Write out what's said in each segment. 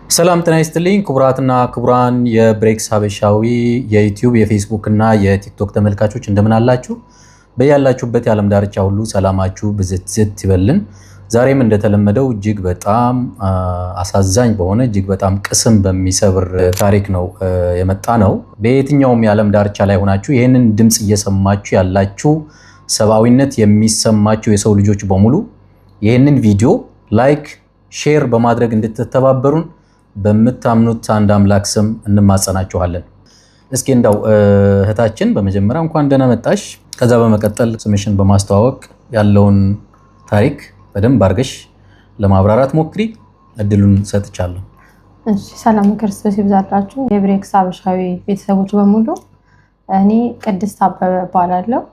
ሰላም ጤና ይስጥልኝ ክቡራትና ክቡራን የብሬክስ ሀበሻዊ የዩቲዩብ የፌስቡክ እና የቲክቶክ ተመልካቾች እንደምን አላችሁ? በያላችሁበት የዓለም ዳርቻ ሁሉ ሰላማችሁ ብዝት ይበልን። ዛሬም እንደተለመደው እጅግ በጣም አሳዛኝ በሆነ እጅግ በጣም ቅስም በሚሰብር ታሪክ ነው የመጣ ነው። በየትኛውም የዓለም ዳርቻ ላይ ሆናችሁ ይህንን ድምጽ እየሰማችሁ ያላችሁ ሰብአዊነት የሚሰማችሁ የሰው ልጆች በሙሉ ይህንን ቪዲዮ ላይክ ሼር በማድረግ እንድትተባበሩን በመታምኑት አንድ አምላክ ስም እንማጸናችኋለን። እስኪ እንዳው እህታችን በመጀመሪያ እንኳን ደህና መጣሽ። ከዛ በመቀጠል ስምሽን በማስተዋወቅ ያለውን ታሪክ በደንብ አድርገሽ ለማብራራት ሞክሪ። እድሉን ሰጥቻለሁ። እሺ፣ ሰላም ክርስቶስ ይብዛላችሁ የብሬክስ ሀበሻዊ ቤተሰቦች በሙሉ። እኔ ቅድስት አበበ እባላለሁ።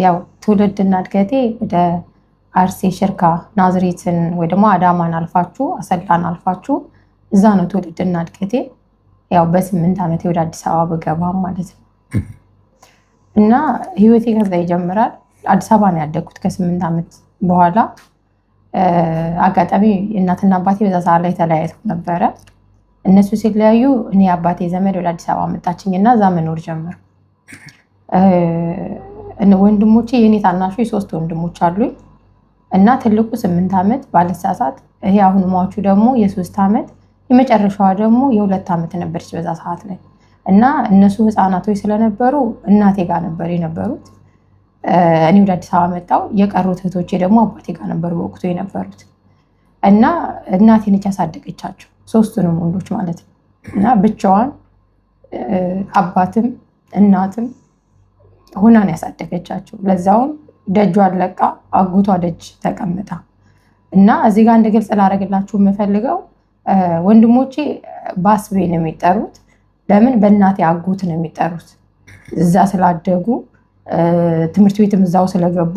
ያው ትውልድና እድገቴ ወደ አርሲ ሽርካ ናዝሬትን ወይ ደግሞ አዳማን አልፋችሁ አሰላን አልፋችሁ እዛ ነው ትውልድና እድገቴ። ያው በ8 ዓመቴ ወደ አዲስ አበባ በገባም ማለት ነው። እና ህይወቴ ከዛ ይጀምራል። አዲስ አበባ ነው ያደግኩት። ከ8 ዓመት በኋላ አጋጣሚ እናትና አባቴ በዛ ሰዓት ላይ ተለያይተው ነበረ። እነሱ ሲለያዩ እኔ አባቴ ዘመድ ወደ አዲስ አበባ መጣችኝና እዛ መኖር ጀመርኩ። ወንድሞቼ የኔ ታናሾች 3 ወንድሞች አሉኝ። እና ትልቁ 8 ዓመት ባለሳሳት ይሄ አሁን ሟቹ ደግሞ የ3 ዓመት የመጨረሻዋ ደግሞ የ2 ዓመት ነበርች በዛ ሰዓት ላይ። እና እነሱ ህፃናቶች ስለነበሩ እናቴ ጋር ነበር የነበሩት። እኔ ወደ አዲስ አበባ መጣሁ። የቀሩት እህቶቼ ደግሞ አባቴ ጋር ነበሩ በወቅቱ የነበሩት። እና እናቴ ነች ያሳደገቻቸው 3ቱንም ወንዶች ማለት ነው። እና ብቻዋን አባትም እናትም ሆናን ያሳደገቻቸው ለዛውም ደጇን ለቃ አጎቷ ደጅ ተቀምጣ። እና እዚህ ጋር እንደግልጽ ላደርግላችሁ የምፈልገው ወንድሞቼ ባስቤ ነው የሚጠሩት። ለምን? በእናቴ አጎት ነው የሚጠሩት። እዛ ስላደጉ ትምህርት ቤትም እዛው ስለገቡ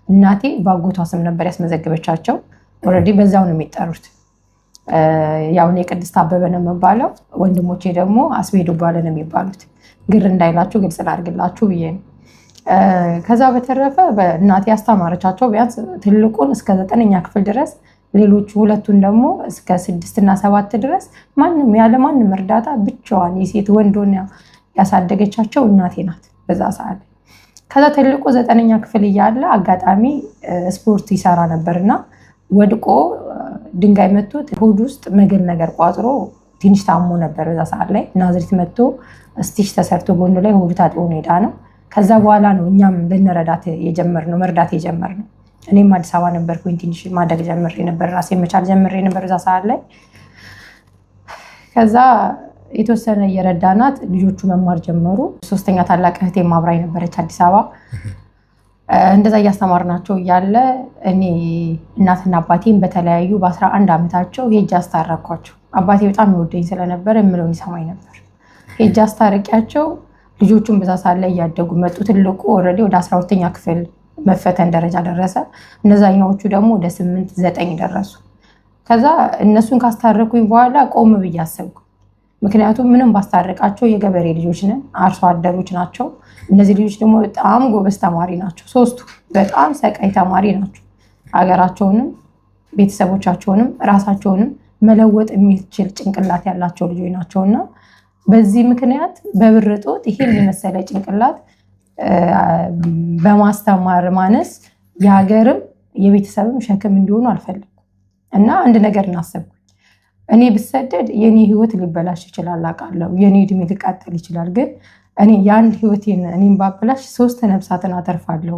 እናቴ በአጎቷ ስም ነበር ያስመዘገበቻቸው። ኦልሬዲ በዛው ነው የሚጠሩት። ያው እኔ ቅድስት አበበ ነው የምባለው፣ ወንድሞቼ ደግሞ አስቤ ዱባለ ነው የሚባሉት። ግር እንዳይላችሁ ግልጽ ላድርግላችሁ ብዬ ነው። ከዛ በተረፈ በእናቴ ያስተማረቻቸው ቢያንስ ትልቁን እስከ 9ኛ ክፍል ድረስ፣ ሌሎቹ ሁለቱን ደግሞ እስከ 6 እና 7 ድረስ ማንም ያለ ማንም እርዳታ ብቻዋን የሴት ወንዶን ያሳደገቻቸው እናቴ ናት በዛ ሰዓት። ከዛ ትልቁ 9ኛ ክፍል እያለ አጋጣሚ ስፖርት ይሰራ ነበርና ወድቆ ድንጋይ መቶት ሆድ ውስጥ መግል ነገር ቋጥሮ ትንሽ ታሞ ነበር በዛ ሰዓት ላይ። ናዝሬት መጥቶ ስቲች ተሰርቶ ጎኑ ላይ ሆዱ ታጥቦ ሄዳ ነው። ከዛ በኋላ ነው እኛም ልንረዳት የጀመርነው መርዳት የጀመርነው። እኔም አዲስ አበባ ነበርኩኝ። ትንሽ ማደግ ጀምሬ ነበር፣ ራሴ መቻል ጀምሬ ነበር እዛ ሰዓት ላይ። ከዛ የተወሰነ እየረዳናት ልጆቹ መማር ጀመሩ። 3ኛ ታላቅ እህቴ አብራኝ ነበረች አዲስ አበባ። እንደዛ እያስተማርናቸው እያለ እኔ እናትና አባቴን በተለያዩ በ11 ዓመታቸው ሄጄ አስታረኳቸው። አባቴ በጣም ይወደኝ ስለነበር የምለውን ይሰማኝ ነበር። ሄጄ አስታርቂያቸው ልጆቹን በዛ ሰዓት ላይ እያደጉ መጡ። ትልቁ ኦልሬዲ ወደ 12ኛ ክፍል መፈተን ደረጃ ደረሰ። እነዛኛዎቹ ደግሞ ወደ 8 9 ደረሱ። ከዛ እነሱን ካስታረኩኝ በኋላ ቆም ብዬ አሰብኩ። ምክንያቱም ምንም ባስታረቃቸው የገበሬ ልጆች ነን፣ አርሶ አደሮች ናቸው። እነዚህ ልጆች ደግሞ በጣም ጎበዝ ተማሪ ናቸው። 3ቱ በጣም ሰቃይ ተማሪ ናቸው። ሀገራቸውንም ቤተሰቦቻቸውንም ራሳቸውንም መለወጥ የሚችል ጭንቅላት ያላቸው ልጆች ናቸውና በዚህ ምክንያት በብር ጦት ይሄን የመሰለ ጭንቅላት በማስተማር ማነስ የሀገርም የቤተሰብም ሸክም እንዲሆኑ አልፈልግም። እና አንድ ነገር እናሰብኩኝ። እኔ ብሰደድ የኔ ህይወት ሊበላሽ ይችላል አውቃለሁ። የኔ እድሜ ሊቃጠል ይችላል። ግን እኔ የአንድ ህይወቴን እኔም ባበላሽ 3 ነፍሳትን አተርፋለሁ።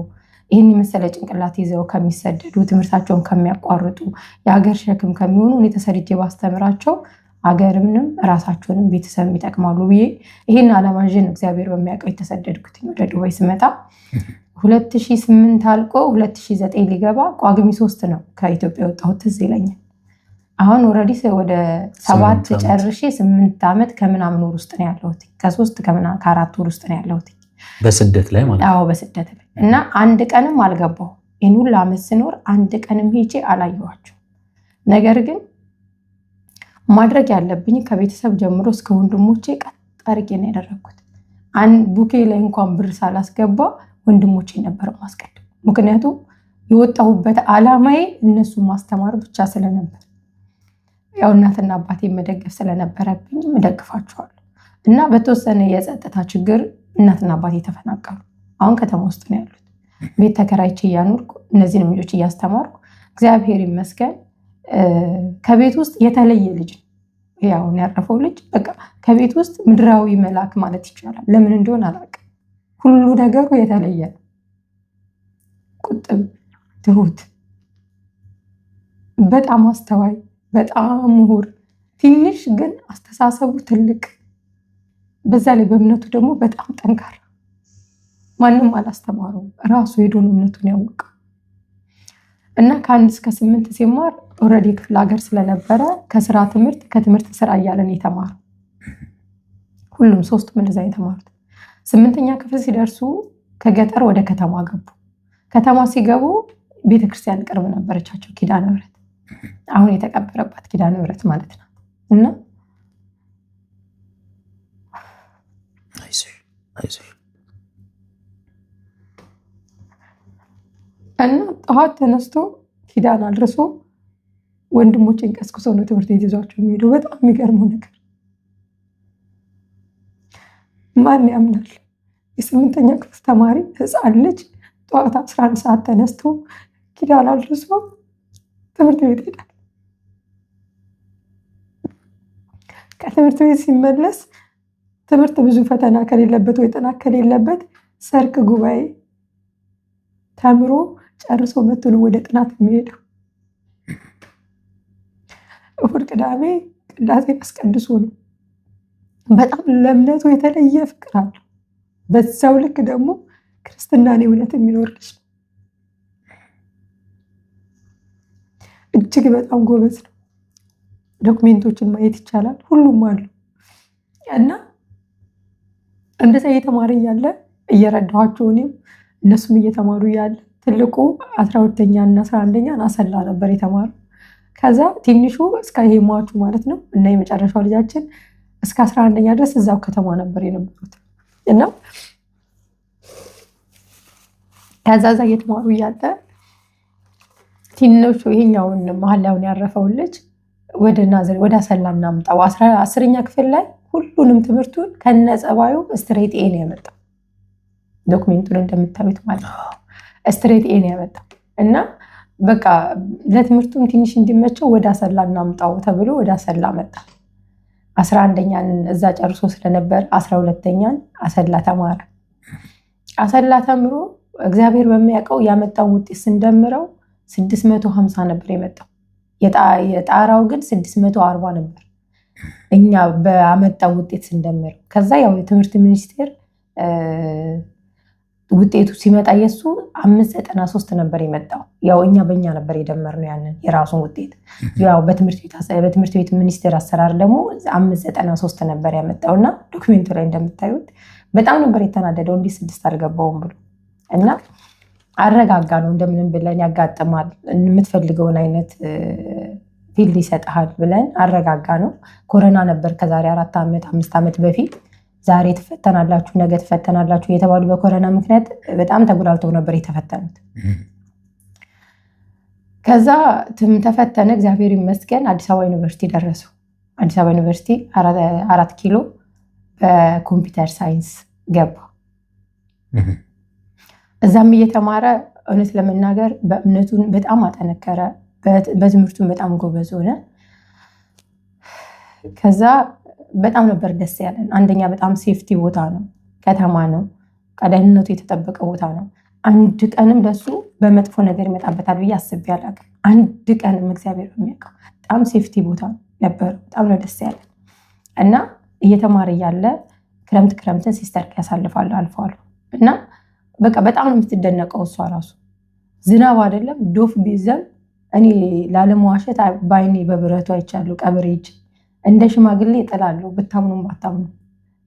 ይህን የመሰለ ጭንቅላት ይዘው ከሚሰደዱ፣ ትምህርታቸውን ከሚያቋርጡ፣ የሀገር ሸክም ከሚሆኑ እኔ ተሰድጄ ባስተምራቸው ሀገርምንም ራሳቸውንም ቤተሰብ ይጠቅማሉ ብዬ ይሄን አለማዥን እግዚአብሔር በሚያውቀው የተሰደድኩት ወደ ዱባይ ስመጣ 2008 አልቆ 2009 ሊገባ ቋግሚ 3 ነው ከኢትዮጵያ የወጣሁት ትዝ ይለኛል። አሁን ኦልሬዲ ወደ 7 ጨርሼ 8 ዓመት ከምናምን ወር ውስጥ ነው ያለሁት። ከ4 ወር ውስጥ ነው ያለሁት በስደት ላይ ማለት ነው። አዎ በስደት ላይ። እና አንድ ቀንም አልገባሁ። ይሄን ሁሉ ዓመት ስኖር አንድ ቀንም ሄጄ አላየኋቸው። ነገር ግን ማድረግ ያለብኝ ከቤተሰብ ጀምሮ እስከ ወንድሞቼ ቀጥ አድርጌ ነው ያደረኩት። አንድ ቡኬ ላይ እንኳን ብር ሳላስገባ ወንድሞቼ ነበር ማስቀደም። ምክንያቱም የወጣሁበት ዓላማዬ እነሱ ማስተማር ብቻ ስለነበር ያው እናትና አባቴ መደገፍ ስለነበረብኝ መደግፋቸዋለሁ እና በተወሰነ የጸጥታ ችግር እናትና አባቴ ተፈናቀሉ። አሁን ከተማ ውስጥ ነው ያሉት። ቤት ተከራይቼ እያኖርኩ እነዚህን ልጆች እያስተማርኩ እግዚአብሔር ይመስገን ከቤት ውስጥ የተለየ ልጅ ነው። ያው ያረፈው ልጅ በቃ ከቤት ውስጥ ምድራዊ መልአክ ማለት ይቻላል። ለምን እንደሆነ አላውቅም። ሁሉ ነገሩ የተለየ ነው። ቁጥብ፣ ትሁት፣ በጣም አስተዋይ፣ በጣም ምሁር፣ ትንሽ ግን አስተሳሰቡ ትልቅ፣ በዛ ላይ በእምነቱ ደግሞ በጣም ጠንካራ። ማንም አላስተማረውም፣ ራሱ ሄዶ ነው እምነቱን ያወቀው እና ከ1 እስከ 8 ሲማር ኦልሬዲ ክፍለ ሀገር ስለነበረ ከስራ ትምህርት ከትምህርት ስራ እያለን የተማሩ ሁሉም ሶስቱም እንደዛ የተማሩት። 8ኛ ክፍል ሲደርሱ ከገጠር ወደ ከተማ ገቡ። ከተማ ሲገቡ ቤተክርስቲያን ቅርብ ነበረቻቸው፣ ኪዳነ ምሕረት አሁን የተቀበረባት ኪዳነ ምሕረት ማለት ነው። እና ጠዋት ተነስቶ ኪዳን አድርሶ ወንድሞቼን ቀስቅሶ ነው ትምህርት ቤት ይዟቸው የሚሄደው። በጣም የሚገርመው ነገር ማን ያምናል? የ8ኛ ክፍል ተማሪ ህፃን ልጅ ጠዋት 11 ሰዓት ተነስቶ ኪዳን አድርሶ ትምህርት ቤት ይሄዳል። ከትምህርት ቤት ሲመለስ ትምህርት ብዙ ፈተና ከሌለበት ወይ ጥናት ከሌለበት ሰርክ ጉባኤ ተምሮ ጨርሶ መጥቶ ነው ወደ ጥናት የሚሄደው። እሑድ ቅዳሜ ቅዳሴ አስቀድሶ ነው። በጣም ለእምነቱ የተለየ ፍቅር አለው። በዛው ልክ ደግሞ ክርስትናን እውነት የሚኖር ልጅ ነው። እጅግ በጣም ጎበዝ ነው። ዶክሜንቶችን ማየት ይቻላል፣ ሁሉም አሉ እና እንደዛ እየተማረ እያለ እየረዳኋቸው እኔም እነሱም እየተማሩ እያለ ትልቁ 12ኛ እና 11ኛ አሰላ ነበር የተማሩ። ከዛ ትንሹ እስከ ይሄ ሟቹ ማለት ነው እና የመጨረሻው ልጃችን እስከ 11ኛ ድረስ እዛው ከተማ ነበር የነበሩት እና ከዛ እየተማሩ እያለ ትንሹ ይሄኛውን መሀላውን ያረፈውን ልጅ ወደ ናዝሬት ወደ አሰላ እናምጣው 10ኛ ክፍል ላይ ሁሉንም ትምህርቱን ከነጸባዩ ስትሬት ኤ ነው ያመጣው። ዶክሜንቱን እንደምታዩት ማለት ነው ስትሬት ኤ ነው ያመጣው እና በቃ ለትምህርቱም ትንሽ እንዲመቸው ወደ አሰላ እናምጣው ተብሎ ወደ አሰላ መጣ። 11ኛን እዛ ጨርሶ ስለነበር 12ኛን አሰላ ተማረ። አሰላ ተምሮ እግዚአብሔር በሚያውቀው ያመጣው ውጤት ስንደምረው 650 ነበር የመጣው። የጣራው ግን 640 ነበር እኛ በአመጣው ውጤት ስንደምረው። ከዛ ያው የትምህርት ሚኒስቴር ውጤቱ ሲመጣ የሱ 593 ነበር የመጣው። ያው እኛ በእኛ ነበር የደመርነው ያንን የራሱን ውጤት። ያው በትምህርት ቤት ሚኒስቴር አሰራር ደግሞ 593 ነበር ያመጣውና ዶክሜንቱ ላይ እንደምታዩት በጣም ነበር የተናደደው እንዲህ 6 አልገባውም ብሎ እና አረጋጋ ነው እንደምንም ብለን ያጋጥማል የምትፈልገውን አይነት ፊልድ ይሰጣል ብለን አረጋጋ ነው። ኮሮና ነበር ከዛሬ 4 ዓመት 5 ዓመት በፊት። ዛሬ ተፈተናላችሁ ነገ ተፈተናላችሁ የተባሉ በኮሮና ምክንያት በጣም ተጉላልተው ነበር የተፈተኑት። ከዛ ተፈተነ እግዚአብሔር ይመስገን አዲስ አበባ ዩኒቨርሲቲ ደረሱ። አዲስ አበባ ዩኒቨርሲቲ 4 ኪሎ በኮምፒውተር ሳይንስ ገባ። እዛም እየተማረ እውነት ለመናገር በእምነቱን በጣም አጠነከረ፣ በትምህርቱን በጣም ጎበዝ ሆነ። ከዛ በጣም ነበር ደስ ያለን። አንደኛ በጣም ሴፍቲ ቦታ ነው፣ ከተማ ነው፣ ደህንነቱ የተጠበቀ ቦታ ነው። አንድ ቀንም ለሱ በመጥፎ ነገር ይመጣበታል ብዬ አስቤ አላውቅም። አንድ ቀንም እግዚአብሔር በሚያውቀው በጣም ሴፍቲ ቦታ ነበር። በጣም ነው ደስ ያለን እና እየተማረ ያለ ክረምትን ሲስተር ያሳልፋሉ አልፈዋል እና በቃ በጣም ነው የምትደነቀው እሷ ራሱ። ዝናብ አይደለም ዶፍ ቢዘም እኔ ላለመዋሸት ባይኔ በብረቱ አይቻለሁ። ቀብሬ እጅ እንደ ሽማግሌ እጥላለሁ ብታምኑም ባታምኑ።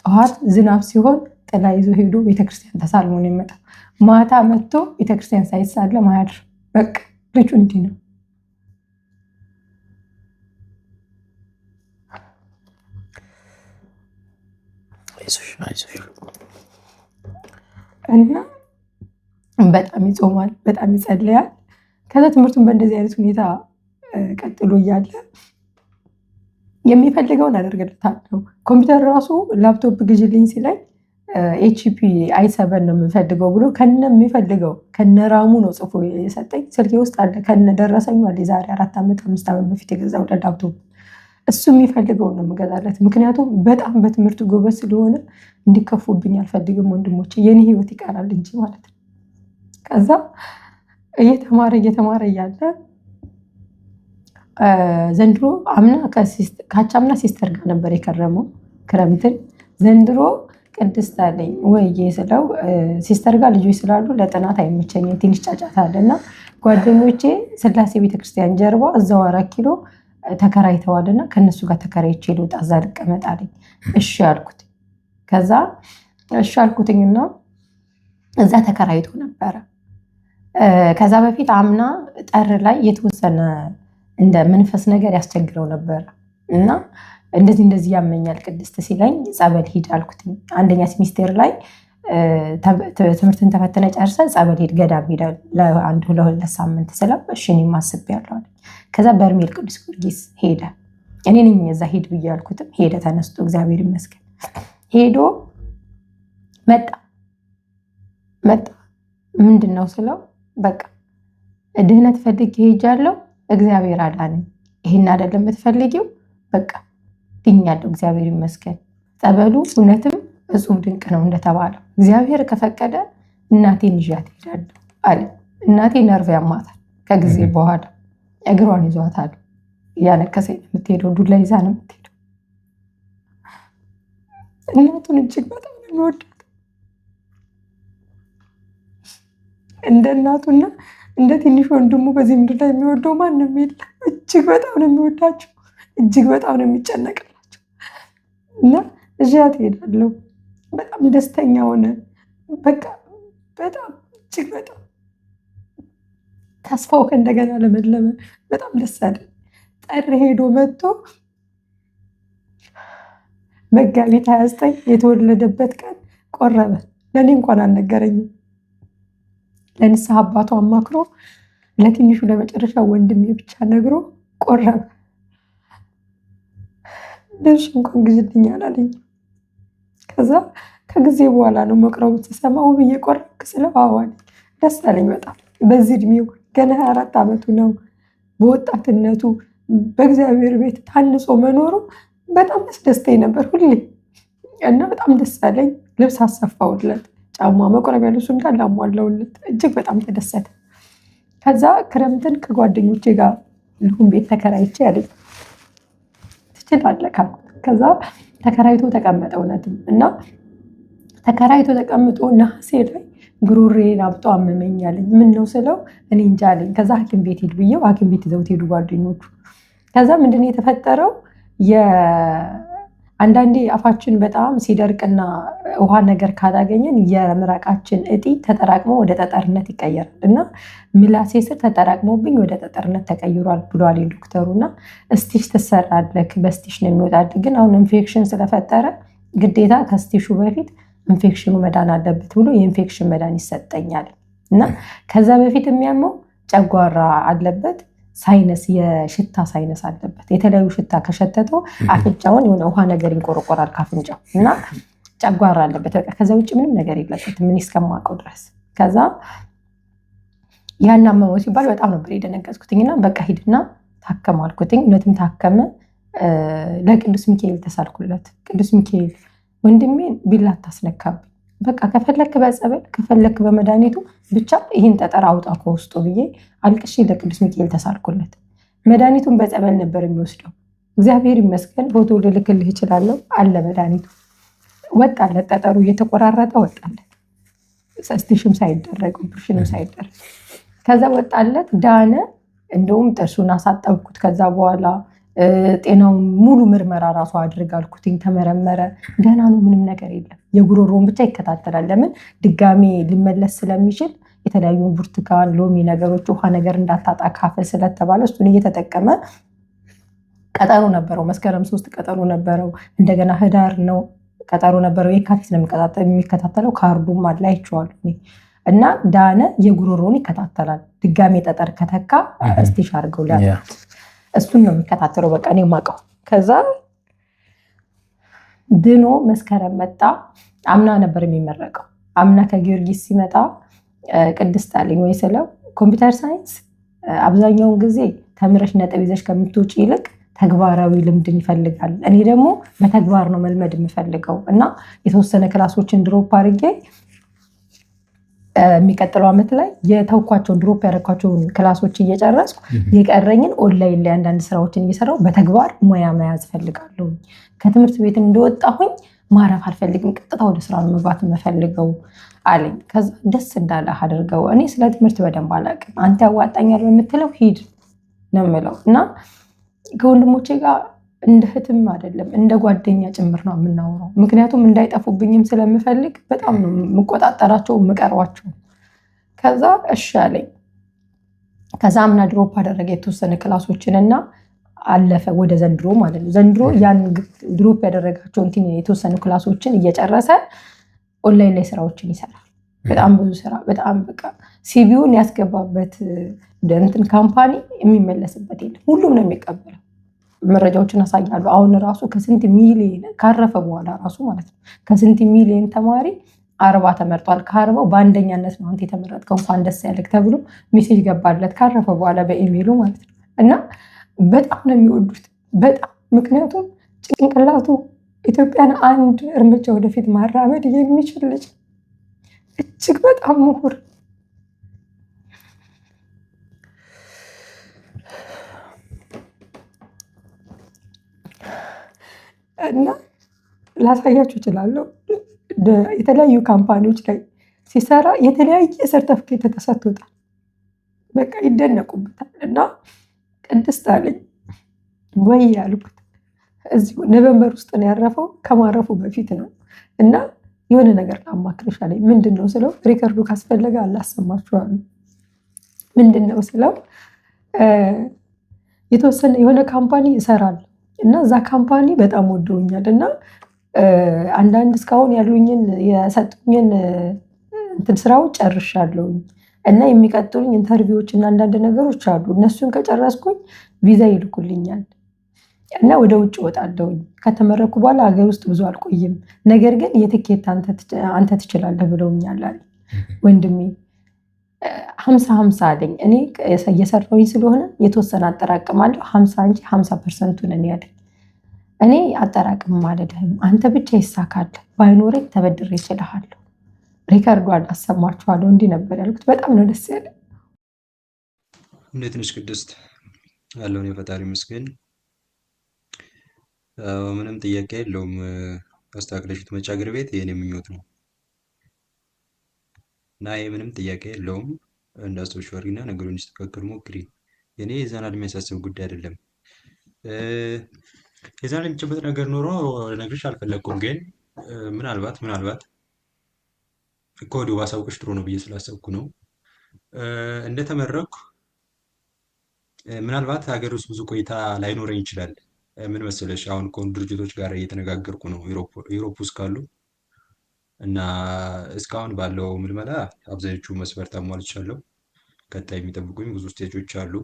ጠዋት ዝናብ ሲሆን ጥላ ይዞ ሄዶ ቤተክርስቲያን ተሳልሞ ነው የሚመጣው። ማታ መጥቶ ቤተክርስቲያን ሳይሳለም አያድር። በቃ ልጁ እንዲህ ነው። እና በጣም ይጾማል፣ በጣም ይጸልያል። ከዛ ትምህርቱን በእንደዚህ አይነት ሁኔታ ቀጥሎ እያለ የሚፈልገውን አደርግለታለሁ። ኮምፒውተር ራሱ ላፕቶፕ ግዢልኝ ሲለኝ HP i7 ነው የምፈልገው ብሎ የሚፈልገው ከነራሙ ነው ጽፎ የሰጠኝ። ስልኬ ውስጥ አለ ከነደረሰኝ አለ ዛሬ 4 ዓመት 5 ዓመት በፊት የገዛው ላፕቶፕ። እሱ የሚፈልገው ነው የምገዛለት። ምክንያቱም በጣም በትምህርቱ ጎበዝ ስለሆነ እንዲከፉብኝ አልፈልግም ወንድሞቼ፣ የኔ ህይወት ይቀራል እንጂ ማለት ነው። ከዛ እየተማረ እያለ ዘንድሮ ካቻምና ሲስተር ጋር ነበር የከረመው ክረምትን። ዘንድሮ ቅድስት አለኝ ወይዬ ስለው ሲስተር ጋር ልጆች ስላሉ ለጥናት አይመቸኝም፣ ትንሽ ጫጫታ አለና ጓደኞቼ ስላሴ ቤተክርስቲያን ጀርባ እዛው 4 ኪሎ ተከራይተዋልና ከነሱ ጋር ተከራይቼ ልውጣ እዛ ልቀመጥ አለኝ። እሺ አልኩት። ከዛ እሺ አልኩትኝና እዛ ተከራይቶ ነበረ። ከዛ በፊት አምና ጠር ላይ የተወሰነ እንደ መንፈስ ነገር ያስቸግረው ነበር እና እንደዚህ ያመኛል ቅድስት ሲለኝ ጸበል ሂድ አልኩት። አንደኛ ሴሚስተር ላይ ትምህርትን ተፈተነ ጨርሰ ጸበል ሂድ ገዳም ሂድ ለ2 ሳምንት ስለው እሺ እኔም አስቤያለሁ አለኝ። ከዛ በርሜል ቅዱስ ጊዮርጊስ ሄደ። እኔ ነኝ እዛ ሂድ ብዬ አልኩትም ሄደ ተነስቶ እግዚአብሔር ይመስገን ሄዶ መጣ። ምንድነው ስለው በቃ ድህነት ፈልጌ ሄጃለሁ እግዚአብሔር አዳነኝ። ይሄን አይደለም የምትፈልጊው በቃ ድኛለሁ እግዚአብሔር ይመስገን። ጸበሉ እውነትም እጹብ ድንቅ ነው እንደተባለው እግዚአብሔር ከፈቀደ እናቴን ይዣት ሄዳለሁ አለ። እናቴ ነርቭ ያማታል ከጊዜ በኋላ እግሯን ይዟታል። ያነከሰኝ የምትሄደው ዱላ ይዛ ነው የምትሄደው። እናቱን እጅግ በጣም ነው የሚወዳት። እንደ እናቱና እንደ ትንሽ ወንድሙ በዚህ ምድር ላይ የሚወደው ማንም የለም። እጅግ በጣም ነው የሚወዳቸው፣ እጅግ በጣም ነው የሚጨነቅላቸው። እና እዚያት ሄዳለሁ። በጣም ደስተኛ ሆነ። በቃ በጣም እጅግ በጣም ተስፋው ከእንደገና ለመለመ። በጣም ደስ አለ። ጠር ሄዶ መጥቶ መጋቢት 29 የተወለደበት ቀን ቆረበ። ለኔ እንኳን አልነገረኝም። ለንስሐ አባቱ አማክሮ ለትንሹ ለመጨረሻ ወንድሜ ብቻ ነግሮ ቆረበ። ደስ እንኳን ግዝልኝ አላለኝ። ከዛ ከጊዜ በኋላ ነው መቅረቡ ተሰማ። ውብዬ ቆረብክ ስለው አዎ አለኝ። ደስ አለኝ በጣም። በዚህ እድሜው ገና 24 ዓመቱ ነው። በወጣትነቱ በእግዚአብሔር ቤት ታንጾ መኖሩ በጣም ደስተኝ ነበር ሁሌ እና በጣም ደስ አለኝ። ልብስ አሰፋውለት፣ ጫማ መቆረቢያ ልብሱ እንዳለ አሟላውለት። እጅግ በጣም ተደሰተ። ከዛ ክረምትን ከጓደኞቼ ጋር ልሁን ቤት ተከራይቼ ያለኝ ትችላለህ ካልኩት። ከዛ ተከራይቶ ተቀመጠ እውነትም እና ተከራይቶ ተቀምጦ ነሐሴ ላይ ጉሮሬን አብጦ አመመኝ አለኝ። ምን ነው ስለው እኔ እንጃ አለኝ። ከዛ ሐኪም ቤት ሄድ ብዬው ሐኪም ቤት ይዘውት ሄዱ ጓደኞቹ። ከዛ ምንድነው የተፈጠረው? አንዳንዴ አፋችን በጣም ሲደርቅና ውሃ ነገር ካላገኘን የምራቃችን እጢ ተጠራቅሞ ወደ ጠጠርነት ይቀየራል እና ምላሴ ስር ተጠራቅሞብኝ ወደ ጠጠርነት ተቀይሯል ብሏል ዶክተሩና ስቲሽ ትሰራለክ በስቲሽ ነው የሚወጣድ። ግን አሁን ኢንፌክሽን ስለፈጠረ ግዴታ ከስቲሹ በፊት ኢንፌክሽኑ መዳን አለበት ብሎ የኢንፌክሽን መዳን ይሰጠኛል እና ከዛ በፊት የሚያመው ጨጓራ አለበት፣ ሳይነስ የሽታ ሳይነስ አለበት። የተለያዩ ሽታ ከሸተተው አፍንጫውን የሆነ ውሃ ነገር ይንቆረቆራል ካፍንጫው እና ጨጓራ አለበት። በቃ ከዛ ውጭ ምንም ነገር የለበትም ምን እስከማውቀው ድረስ። ከዛ ያን አመመው ሲባል በጣም ነበር የደነገጥኩትና በቃ ሂድና ታከም አልኩትኝ። እውነትም ታከመ። ለቅዱስ ሚካኤል ተሳልኩለት። ቅዱስ ሚካኤል ወንድሜን ቢላ ታስነካብኝ፣ በቃ ከፈለክ በጸበል ከፈለክ በመድኃኒቱ ብቻ ይሄን ጠጠር አውጣ ከውስጡ ብዬ አልቅሼ ለቅዱስ ሚካኤል ተሳልኩለት። መድኃኒቱን በጸበል ነበር የሚወስደው። እግዚአብሔር ይመስገን ፎቶ ልልክልህ እችላለሁ አለ መድኃኒቱ። ወጣለት፣ ጠጠሩ እየተቆራረጠ ወጣለት። ስቲሽም ሳይደረግ ኦፕሬሽንም ሳይደረግ ከዛ ወጣለት፣ ዳነ። እንደውም ጥርሱን አሳጠብኩት። ከዛ በኋላ ጤናውን ሙሉ ምርመራ ራሱ አድርጋልኩትኝ፣ ተመረመረ። ደህና ነው፣ ምንም ነገር የለም። የጉሮሮውን ብቻ ይከታተላል። ለምን ድጋሜ ሊመለስ ስለሚችል የተለያዩ ብርቱካን፣ ሎሚ ነገሮች ውሃ ነገር እንዳታጣ ካፈ ስለተባለ እሱን እየተጠቀመ ቀጠሮ ነበረው። መስከረም 3 ቀጠሮ ነበረው። እንደገና ህዳር ነው ቀጠሮ ነበረው። የካቲት ነው የሚከታተለው። ካርዱም አለ አይቼዋለሁ እና ዳነ። የጉሮሮውን ይከታተላል። ድጋሜ ጠጠር ከተካ ስቲሽ አድርገው እሱን ነው የሚከታተለው። በቃ እኔ የማውቀው ከዛ ድኖ መስከረም መጣ። አምና ነበር የሚመረቀው። አምና ከጊዮርጊስ ሲመጣ ቅድስት አለኝ ወይ ስለው ኮምፒውተር ሳይንስ አብዛኛውን ጊዜ ተምረሽ ነጥብ ይዘሽ ከምትወጪ ይልቅ ተግባራዊ ልምድን ይፈልጋል። እኔ ደግሞ በተግባር ነው መልመድ የምፈልገው እና የተወሰነ ክላሶችን ድሮፕ አድርጌ የሚቀጥለው ዓመት ላይ የተውኳቸውን ድሮፕ ያደረኳቸውን ክላሶች እየጨረስኩ የቀረኝን ኦንላይን ላይ አንዳንድ ስራዎችን እየሰራው በተግባር ሙያ መያዝ ፈልጋለሁ። ከትምህርት ቤት እንደወጣሁኝ ማረፍ አልፈልግም፣ ቀጥታ ወደ ስራ ነው መግባት የምፈልገው አለኝ። ከዛ ደስ እንዳለህ አድርገው፣ እኔ ስለ ትምህርት በደንብ አላውቅም፣ አንተ ያዋጣኛል በምትለው ሂድ ነው የምለው እና ከወንድሞቼ ጋር እንደ እህትም አይደለም እንደ ጓደኛ ጭምር ነው የምናወራው። ምክንያቱም እንዳይጠፉብኝም ስለምፈልግ በጣም ነው የምቆጣጠራቸው የምቀርባቸው። ከዛ እሺ አለኝ። ከዛ አምና ድሮፕ አደረገ የተወሰነ ክላሶችን እና አለፈ ወደ ዘንድሮ ማለት ነው። ዘንድሮ ያን ድሮፕ ያደረጋቸው የተወሰኑ ክላሶችን እየጨረሰ ኦንላይን ላይ ስራዎችን ይሰራል። በጣም ብዙ ስራ፣ በጣም በቃ ሲቪውን ያስገባበት እንትን ካምፓኒ የሚመለስበት የለም፣ ሁሉም ነው የሚቀበለው። መረጃዎችን አሳያለሁ። አሁን ራሱ ከስንት ሚሊዮን ካረፈ በኋላ ራሱ ማለት ነው ከስንት ሚሊዮን ተማሪ 40 ተመርጧል። ከ40 በአንደኛነት ነው አንተ የተመረጥከው እንኳን ደስ ያለህ ተብሎ ሜሴጅ ገባለት ካረፈ በኋላ በኢሜይሉ ማለት ነው። እና በጣም ነው የሚወዱት በጣም ምክንያቱም ጭንቅላቱ ኢትዮጵያን አንድ እርምጃ ወደፊት ማራመድ የሚችል ልጅ እጅግ በጣም ምሁር እና ላሳያችሁ እችላለሁ። የተለያዩ ካምፓኒዎች ላይ ሲሰራ የተለያየ ሰርተፍኬት ተሰጥቶታል። በቃ ይደነቁበታል። እና ቅድስት አለኝ ወይ ያልኩት እዚሁ ኖቬምበር ውስጥ ነው ያረፈው፣ ከማረፉ በፊት ነው። እና የሆነ ነገር ላማክርሽ አለኝ። ምንድን ነው ስለው ሪከርዱ ካስፈለገ አላሰማችኋለሁ። ምንድን ነው ስለው የተወሰነ የሆነ ካምፓኒ ይሰራል እና እዛ ካምፓኒ በጣም ወደውኛል እና አንዳንድ እስካሁን ያሉኝን የሰጡኝን እንትን ስራዎች ጨርሻለሁኝ እና የሚቀጥሉኝ ኢንተርቪዎች እና አንዳንድ ነገሮች አሉ። እነሱን ከጨረስኩኝ ቪዛ ይልኩልኛል እና ወደ ውጭ ወጣለሁኝ። ከተመረኩ በኋላ ሀገር ውስጥ ብዙ አልቆይም፣ ነገር ግን የትኬት አንተ ትችላለህ ብለውኛል አለኝ። ወንድሜ 50-50 አለኝ። እኔ እየሰራሁኝ ስለሆነ የተወሰነ አጠራቅማለሁ 50 እንጂ 50% እኔ አለኝ። እኔ አጠራቅም ማለትም አንተ ብቻ ይሳካል፣ ባይኖረኝ ተበድሬ እችልሃለሁ። ሪከርዱ አሰማችኋለሁ። እንዲህ ነበር ያልኩት። በጣም ነው ደስ ያለኝ። እንዴት ነሽ ቅድስት? ያለውን የፈጣሪ ይመስገን። ምንም ጥያቄ የለውም። አስተካክለሽ ብትመጪ አገር ቤት የኔ ምኞት ነው እና ይሄ ምንም ጥያቄ የለውም። እንዳስተውሽው አድርጊና ነገሩን እንዲስተካከሉ ሞክሪ። የኔ የዛን ያህል የሚያሳስብ ጉዳይ አይደለም። የዛን ያህል የሚጨበጥ ነገር ኖሮ ልነግርሽ አልፈለግኩም፣ ግን ምናልባት ከወዲሁ ባሳውቅሽ ጥሩ ነው ብዬ ስላሰብኩ ነው። እንደተመረኩ ምናልባት ሀገር ውስጥ ብዙ ቆይታ ላይኖረኝ ይችላል። ምን መሰለሽ፣ አሁን ከሆኑ ድርጅቶች ጋር እየተነጋገርኩ ነው ዩሮፕ ውስጥ ካሉ እና እስካሁን ባለው ምልመላ አብዛኞቹ መስፈርት አሟልቻለሁ። ቀጣይ የሚጠብቁኝ ብዙ ስቴጆች አሉ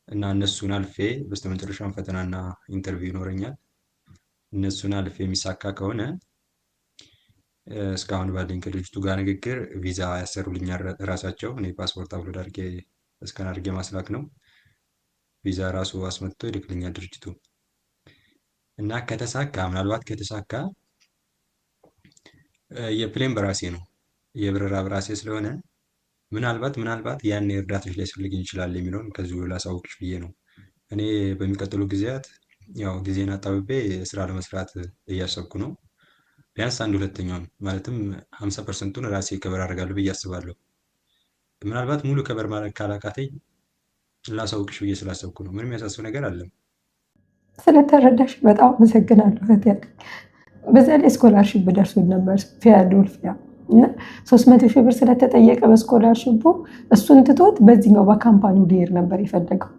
እና እነሱን አልፌ በስተመጨረሻም ፈተናና ኢንተርቪው ይኖረኛል። እነሱን አልፌ የሚሳካ ከሆነ እስካሁን ባለኝ ከድርጅቱ ጋር ንግግር ቪዛ ያሰሩልኛል ራሳቸው። እኔ ፓስፖርት አፕሎድ አድርጌ እስካን አድርጌ ማስላክ ነው። ቪዛ ራሱ አስመጥቶ ይልክልኛል ድርጅቱ እና ከተሳካ ምናልባት ከተሳካ የፕሌን በራሴ ነው፣ የበረራ በራሴ ስለሆነ ምናልባት ያኔ እርዳታሽ ሊያስፈልገኝ ይችላል የሚለውን ከዚሁ ላሳውቅሽ ብዬ ነው። እኔ በሚቀጥሉ ጊዜያት ያው ጊዜን አጣብቤ ስራ ለመስራት እያሰብኩ ነው። ቢያንስ 1/2 ማለትም 50%ን ራሴ ከበር አደርጋለሁ ብዬ አስባለሁ። ምናልባት ሙሉ ከበር ማድረግ ካላቃተኝ ላሳውቅሽ ብዬ ስላሰብኩ ነው። ምንም ያሳስብ ነገር አለም። ስለተረዳሽ በጣም አመሰግናለሁ እህቴ። በዛ ላይ ስኮላርሺፕ ደርሶኝ ነበር ፊላዴልፊያ እና 300 ሺህ ብር ስለተጠየቀ በስኮላርሺፑ እሱን ትቶት በዚህኛው በካምፓኒው ሊሄድ ነበር የፈለገው።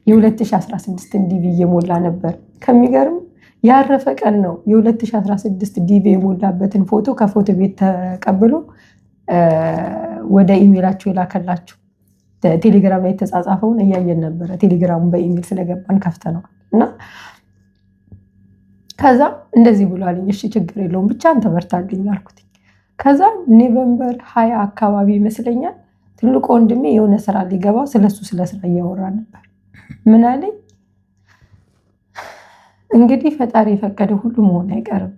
የ2016 ዲቪ እየሞላ ነበር። ከሚገርም ያረፈ ቀን ነው የ2016 ዲቪ የሞላበትን ፎቶ ከፎቶ ቤት ተቀብሎ ወደ ኢሜይላቸው የላከላቸው። ቴሌግራም ላይ የተጻጻፈውን እያየን ነበረ። ቴሌግራሙን በኢሜይል ስለገባን ከፍተነዋል እና ከዛ እንደዚህ ብሏልኝ። እሺ ችግር የለውም ብቻ አንተ በርታልኝ አልኩት። ከዛ ኖቬምበር 20 አካባቢ ይመስለኛል ትልቁ ወንድሜ የሆነ ስራ ሊገባ ስለሱ ስለ ስራ እያወራ ነበር። ምን አለኝ፣ እንግዲህ ፈጣሪ የፈቀደ ሁሉ መሆን አይቀርም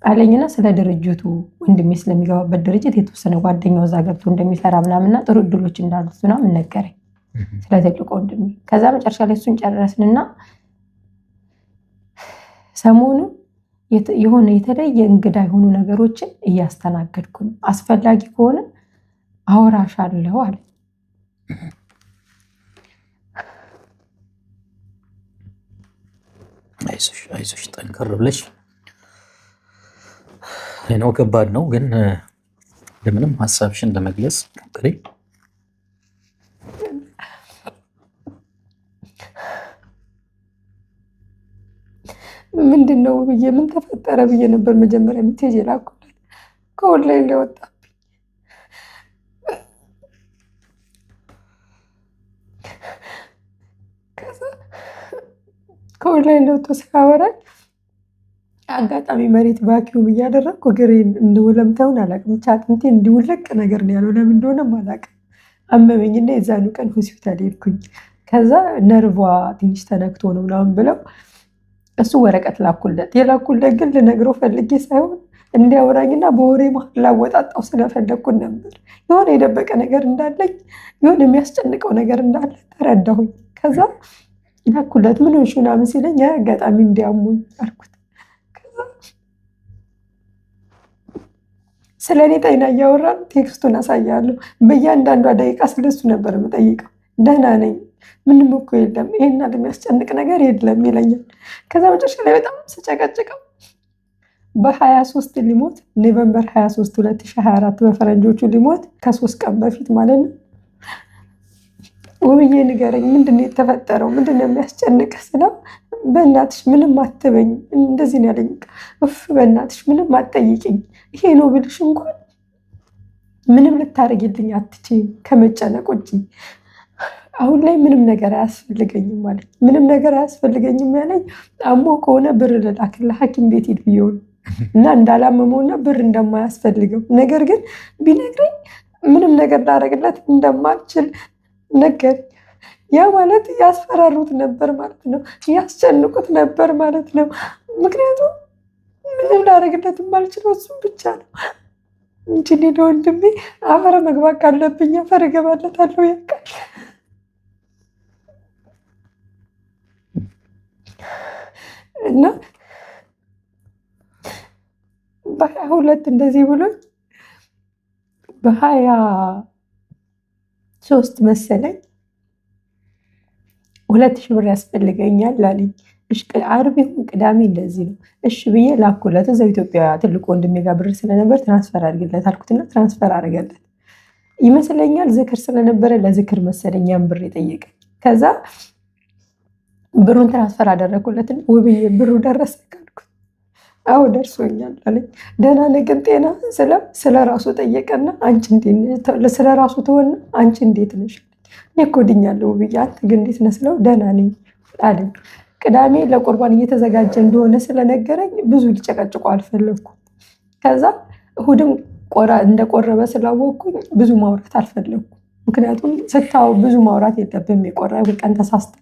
አለኝና ስለ ድርጅቱ ወንድሜ ስለሚገባበት ድርጅት የተወሰነ ጓደኛው እዛ ገብቶ እንደሚሰራ ምናምንና ጥሩ እድሎች እንዳሉት ምናምን ነገረኝ ስለ ትልቁ ወንድሜ። ከዛ መጨረሻ ላይ እሱን ጨረስንና ሰሞኑን የሆነ የተለየ እንግዳ የሆኑ ነገሮችን እያስተናገድኩ ነው፣ አስፈላጊ ከሆነ አወራሻለሁ አለ። አይዞሽ ጠንከር ብለሽ ነው። ከባድ ነው ግን እንደምንም ሀሳብሽን ለመግለጽ ሞክሪ። ምንድነው ብዬ ምን ተፈጠረ ብዬ ነበር መጀመሪያ ሜሴጅ የላኩለት። ከኦንላይን ላይ ወጣብኝ። ከኦንላይን ላይ ወጥቶ ሲያወራኝ አጋጣሚ መሬት ቫኪዩም እያደረግኩ እግሬን እንደወለምታውን አላውቅም፣ ብቻ አጥንቴ እንዲውለቅ ነገር ነው ያለው። ለምን እንደሆነም አላውቅም። አመመኝና የዛኑ ቀን ሆስፒታል ሄድኩኝ። ከዛ ነርቫ ትንሽ ተነክቶ ነው ምናምን ብለው እሱ ወረቀት ላኩለት። የላኩለት ግን ልነግረው ፈልጌ ሳይሆን እንዲያወራኝና በወሬ መሀል ላወጣጣው ስለፈለግኩን ነበር። የሆነ የደበቀ ነገር እንዳለኝ፣ የሆነ የሚያስጨንቀው ነገር እንዳለ ተረዳሁኝ። ከዛ ላኩለት። ምን ሆንሽ ምናምን ሲለኝ አጋጣሚ እንዲያሙኝ አልኩት። ከዛ ስለ እኔ ጤና እያወራን ቴክስቱን አሳያለሁ። በእያንዳንዷ ደቂቃ ስለሱ ነበር የምጠይቀው። ደህና ነኝ፣ ምንም እኮ የለም፣ ይሄን የሚያስጨንቅ ነገር የለም ይለኛል። ከዛ መጨረሻ ላይ በጣም ስጨቀጭቀው በ23 ሊሞት ኖቬምበር 23 2024 በፈረንጆቹ ሊሞት ከ3 ቀን በፊት ማለት ነው። ውብዬ ንገረኝ፣ ምንድነው የተፈጠረው? ምንድነው የሚያስጨንቅ ስለው በእናትሽ ምንም አትበኝ፣ እንደዚህ ነው ያለኝ። በእናትሽ ምንም አትጠይቅኝ፣ ይሄ ነው ብልሽ እንኳን ምንም ልታረግልኝ አትችይም ከመጨነቅ ውጪ። አሁን ላይ ምንም ነገር አያስፈልገኝም ማለት ምንም ነገር አያስፈልገኝም ያለኝ አሞ ከሆነ ብር ልላክልህ ሐኪም ቤት ሂድ ብዬው ነው እና እንዳላመመውና ብር እንደማያስፈልገው ነገር ግን ቢነግረኝ ምንም ነገር ላረግለት እንደማልችል ነገር። ያ ማለት ያስፈራሩት ነበር ማለት ነው፣ ያስጨንቁት ነበር ማለት ነው። ምክንያቱም ምንም ላረግለት የማልችለው እሱም ብቻ ነው እንጂ ለወንድሜ አፈር መግባት ካለብኝ አፈር እገባለታለሁ ያውቃል። እና በ22 እንደዚህ ብሎኝ በ23 መሰለኝ 2000 ብር ያስፈልገኛል አለኝ። እሺ ዓርብ ይሁን ቅዳሜ እንደዚህ ነው እሺ ብዬ ላኩለት። እዛው ኢትዮጵያ ትልቁ ወንድሜ ጋር ብር ስለነበር ትራንስፈር አድርግለት አልኩትና ትራንስፈር አደረገለት ይመስለኛል። ዝክር ስለነበረ ለዝክር መሰለኝ ያን ብር የጠየቀኝ። ከዛ ብሩን ትራንስፈር አደረኩለትና ውብዬ ብሩ ደረሰ ካልኩት አዎ ደርሶኛል አለኝ። ደህና ነህ ግን ጤና ስለራሱ ጠየቀና አንቺ እንዴት ነሽ? ስለራሱ ተወና አንቺ እንዴት ነሽ? እኔ እኮ ድኛለሁ ውብዬ፣ አንተ ግን እንዴት ነህ ስለው ደህና ነኝ አለኝ። ቅዳሜ ለቁርባን እየተዘጋጀ እንደሆነ ስለነገረኝ ብዙ ሊጨቀጭቆ አልፈለኩም። ከዛ እሁድም እንደቆረበ ስላወቅኩኝ ብዙ ማውራት አልፈለኩም። ምክንያቱም ስታው ብዙ ማውራት የለብህም፣ የቆረበ ቀን ተሳስተ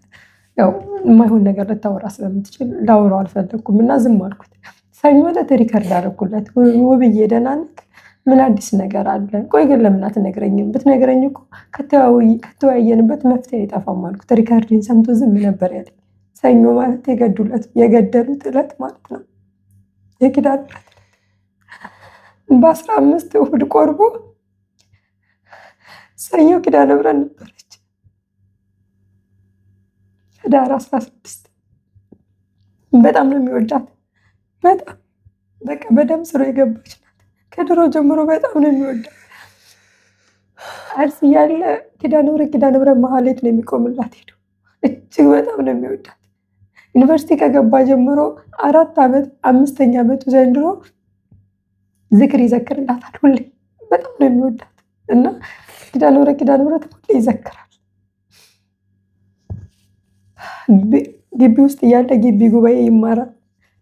ያው የማይሆን ነገር ልታወራ ስለምትችል ላውራው አልፈለኩም እና ዝም አልኩት። ሰኞ ዕለት ሪከርድ አደረኩለት። ውብዬ ደህና ነህ? ምን አዲስ ነገር አለ? ቆይ ግን ለምን አትነግረኝም? ብትነግረኝ እኮ ከተወያየንበት መፍትሄ አይጠፋም አልኩት። ሪከርድን ሰምቶ ዝም ነበር ያለኝ። ሰኞ ማለት የገደሉት ዕለት ማለት ነው፣ የኪዳን ዕለት። በ15 እሁድ ቆርቦ ሰኞ ኪዳነ ምሕረት ነበረች። ህዳር 16 በጣም ነው የሚወዳት። በጣም በቃ በደም ስሮ የገባች ናት። ከድሮ ጀምሮ በጣም ነው የሚወዳት። አርስ እያለ ኪዳነ ምሕረት መሀሌት ነው የሚቆምላት ሄዶ እጅግ በጣም ነው የሚወዳት። ዩኒቨርሲቲ ከገባ ጀምሮ 4 ዓመት 5ኛ ዓመቱ ዘንድሮ ዝክር ይዘክርላታል ሁሌ። በጣም ነው የሚወዳት እና ኪዳነ ምሕረት ሁሌ ይዘክራል። ግቢ ውስጥ እያለ ግቢ ጉባኤ ይማራል፣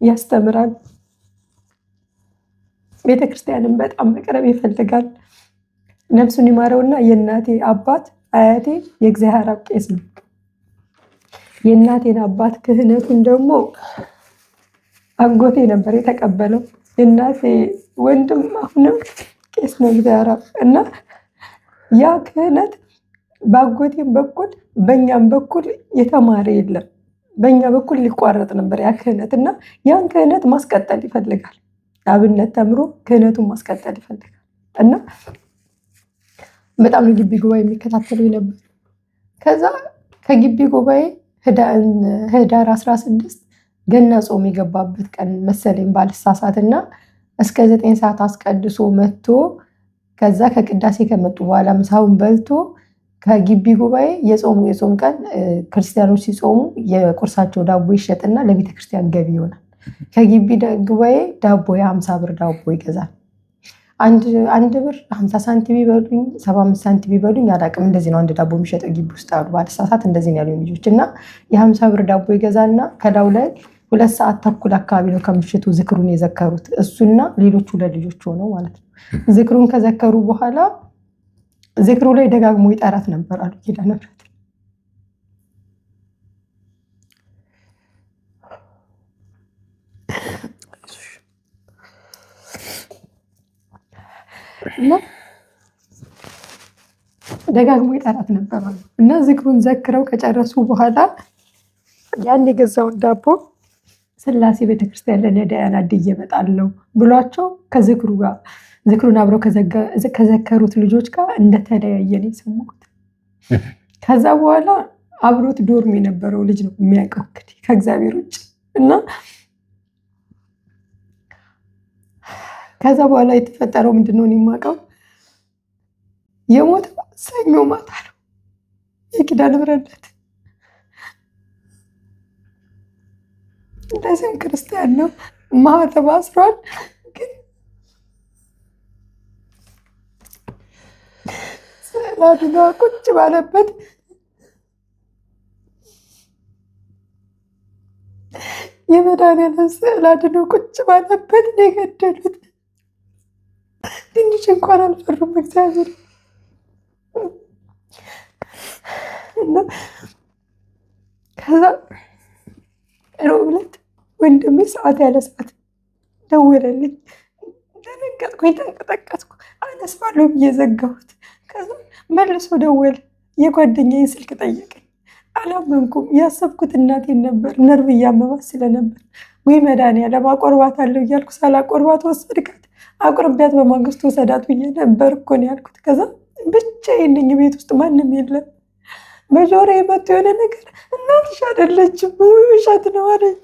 ያስተምራል። ቤተክርስቲያንን በጣም መቅረብ ይፈልጋል። ነፍሱን ይማረውና የእናቴ አባት አያቴ የእግዚአብሔር አብ ቄስ ነው። የእናቴን አባት ክህነቱን ደግሞ አጎቴ ነበር የተቀበለው። የእናቴ ወንድም አሁንም ቄስ ነው እግዚአብሔር አብ እና ያ ክህነት በአጎቴም በኩል በእኛም በኩል የተማረ የለም። በእኛ በኩል ሊቋረጥ ነበር ያ ክህነት እና ያን ክህነት ማስቀጠል ይፈልጋል። አብነት ተምሮ ክህነቱን ማስቀጠል ይፈልጋል እና በጣም ግቢ ጉባኤ የሚከታተሉ ነበር። ከዛ ከግቢ ጉባኤ ህዳር 16 ገና ጾም የገባበት ቀን መሰለኝ ባልሳሳትና እስከ 9 ሰዓት አስቀድሶ መጥቶ ከዛ ከቅዳሴ ከመጡ በኋላ ምሳውን በልቶ ከግቢ ጉባኤ የጾም ቀን ክርስቲያኖች ሲጾሙ የቁርሳቸው ዳቦ ይሸጥና ለቤተ ክርስቲያን ገቢ ይሆናል። ከግቢ ጉባኤ ዳቦ የ50 ብር ዳቦ ይገዛል። አንድ ብር 50 ሳንቲም ይበሉኝ 75 ሳንቲም ይበሉኝ አላውቅም። እንደዚህ ነው አንድ ዳቦ የሚሸጠው ግቢ ውስጥ አሉ ባልሳሳት እንደዚህ ነው ያሉኝ ልጆች እና የ50 ብር ዳቦ ይገዛና ከዳው ላይ 2 ሰዓት ተኩል አካባቢ ነው ከምሽቱ ዝክሩን የዘከሩት እሱና ሌሎች 2 ልጆች ሆነው ማለት ነው። ዝክሩን ከዘከሩ በኋላ ዝክሩ ላይ ደጋግሞ ይጠራት ነበር አሉ ኪዳነ ምሕረት። እና ደጋግሞ ይጠራት ነበር አሉ እና ዝክሩን ዘክረው ከጨረሱ በኋላ ያን የገዛውን ዳቦ ስላሴ ቤተክርስቲያን ለነዳያን አድዬ እመጣለሁ ብሏቸው ከዝክሩ ጋር ዝክሩን አብረው ከዘከሩት ልጆች ጋር እንደተለያየ ነው የሰማሁት። ከዛ በኋላ አብሮት ዶርም የነበረው ልጅ ነው የሚያውቀው እንግዲህ ከእግዚአብሔር ውጭ እና ከዛ በኋላ የተፈጠረው ምንድነው የማውቀው የሞተው ሰኞ ማታ ነው የኪዳነ ምሕረት ዕለት። እንደዚህም ክርስቲያን ነው ማህተብ አስሯል። ግን ስዕል አድኖ ቁጭ ባለበት የመድኃኒዓለም ስዕል አድኖ ቁጭ ባለበት ነው የገደሉት። ትንሽ እንኳን አልፈሩም እግዚአብሔር እና ከዛ ሮብ ዕለት ወንድሜ ሰዓት ያለ ሰዓት ደወለልኝ። ደነገጥኩኝ፣ ተንቀጠቀጥኩ። አነሳለሁ ብዬ ዘጋሁት። ከዛ መልሶ ደወለ። የጓደኛዬን ስልክ ጠየቀኝ። አላመንኩም። ያሰብኩት እናቴን ነበር። ነርቭ እያመማት ስለነበር ወይ መድኃኒዓለም አቆርባታለሁ እያልኩ ሳላቆርባት ወሰድካት። አቁርቢያት በማግስቱ ወሰዳት ብዬ ነበር እኮ ነው ያልኩት። ከዛ ብቻዬን ነኝ ቤት ውስጥ ማንም የለም። በጆሮዬ መጥቶ የሆነ ነገር እናትሽ አይደለችም ውሸት ነው አለኝ።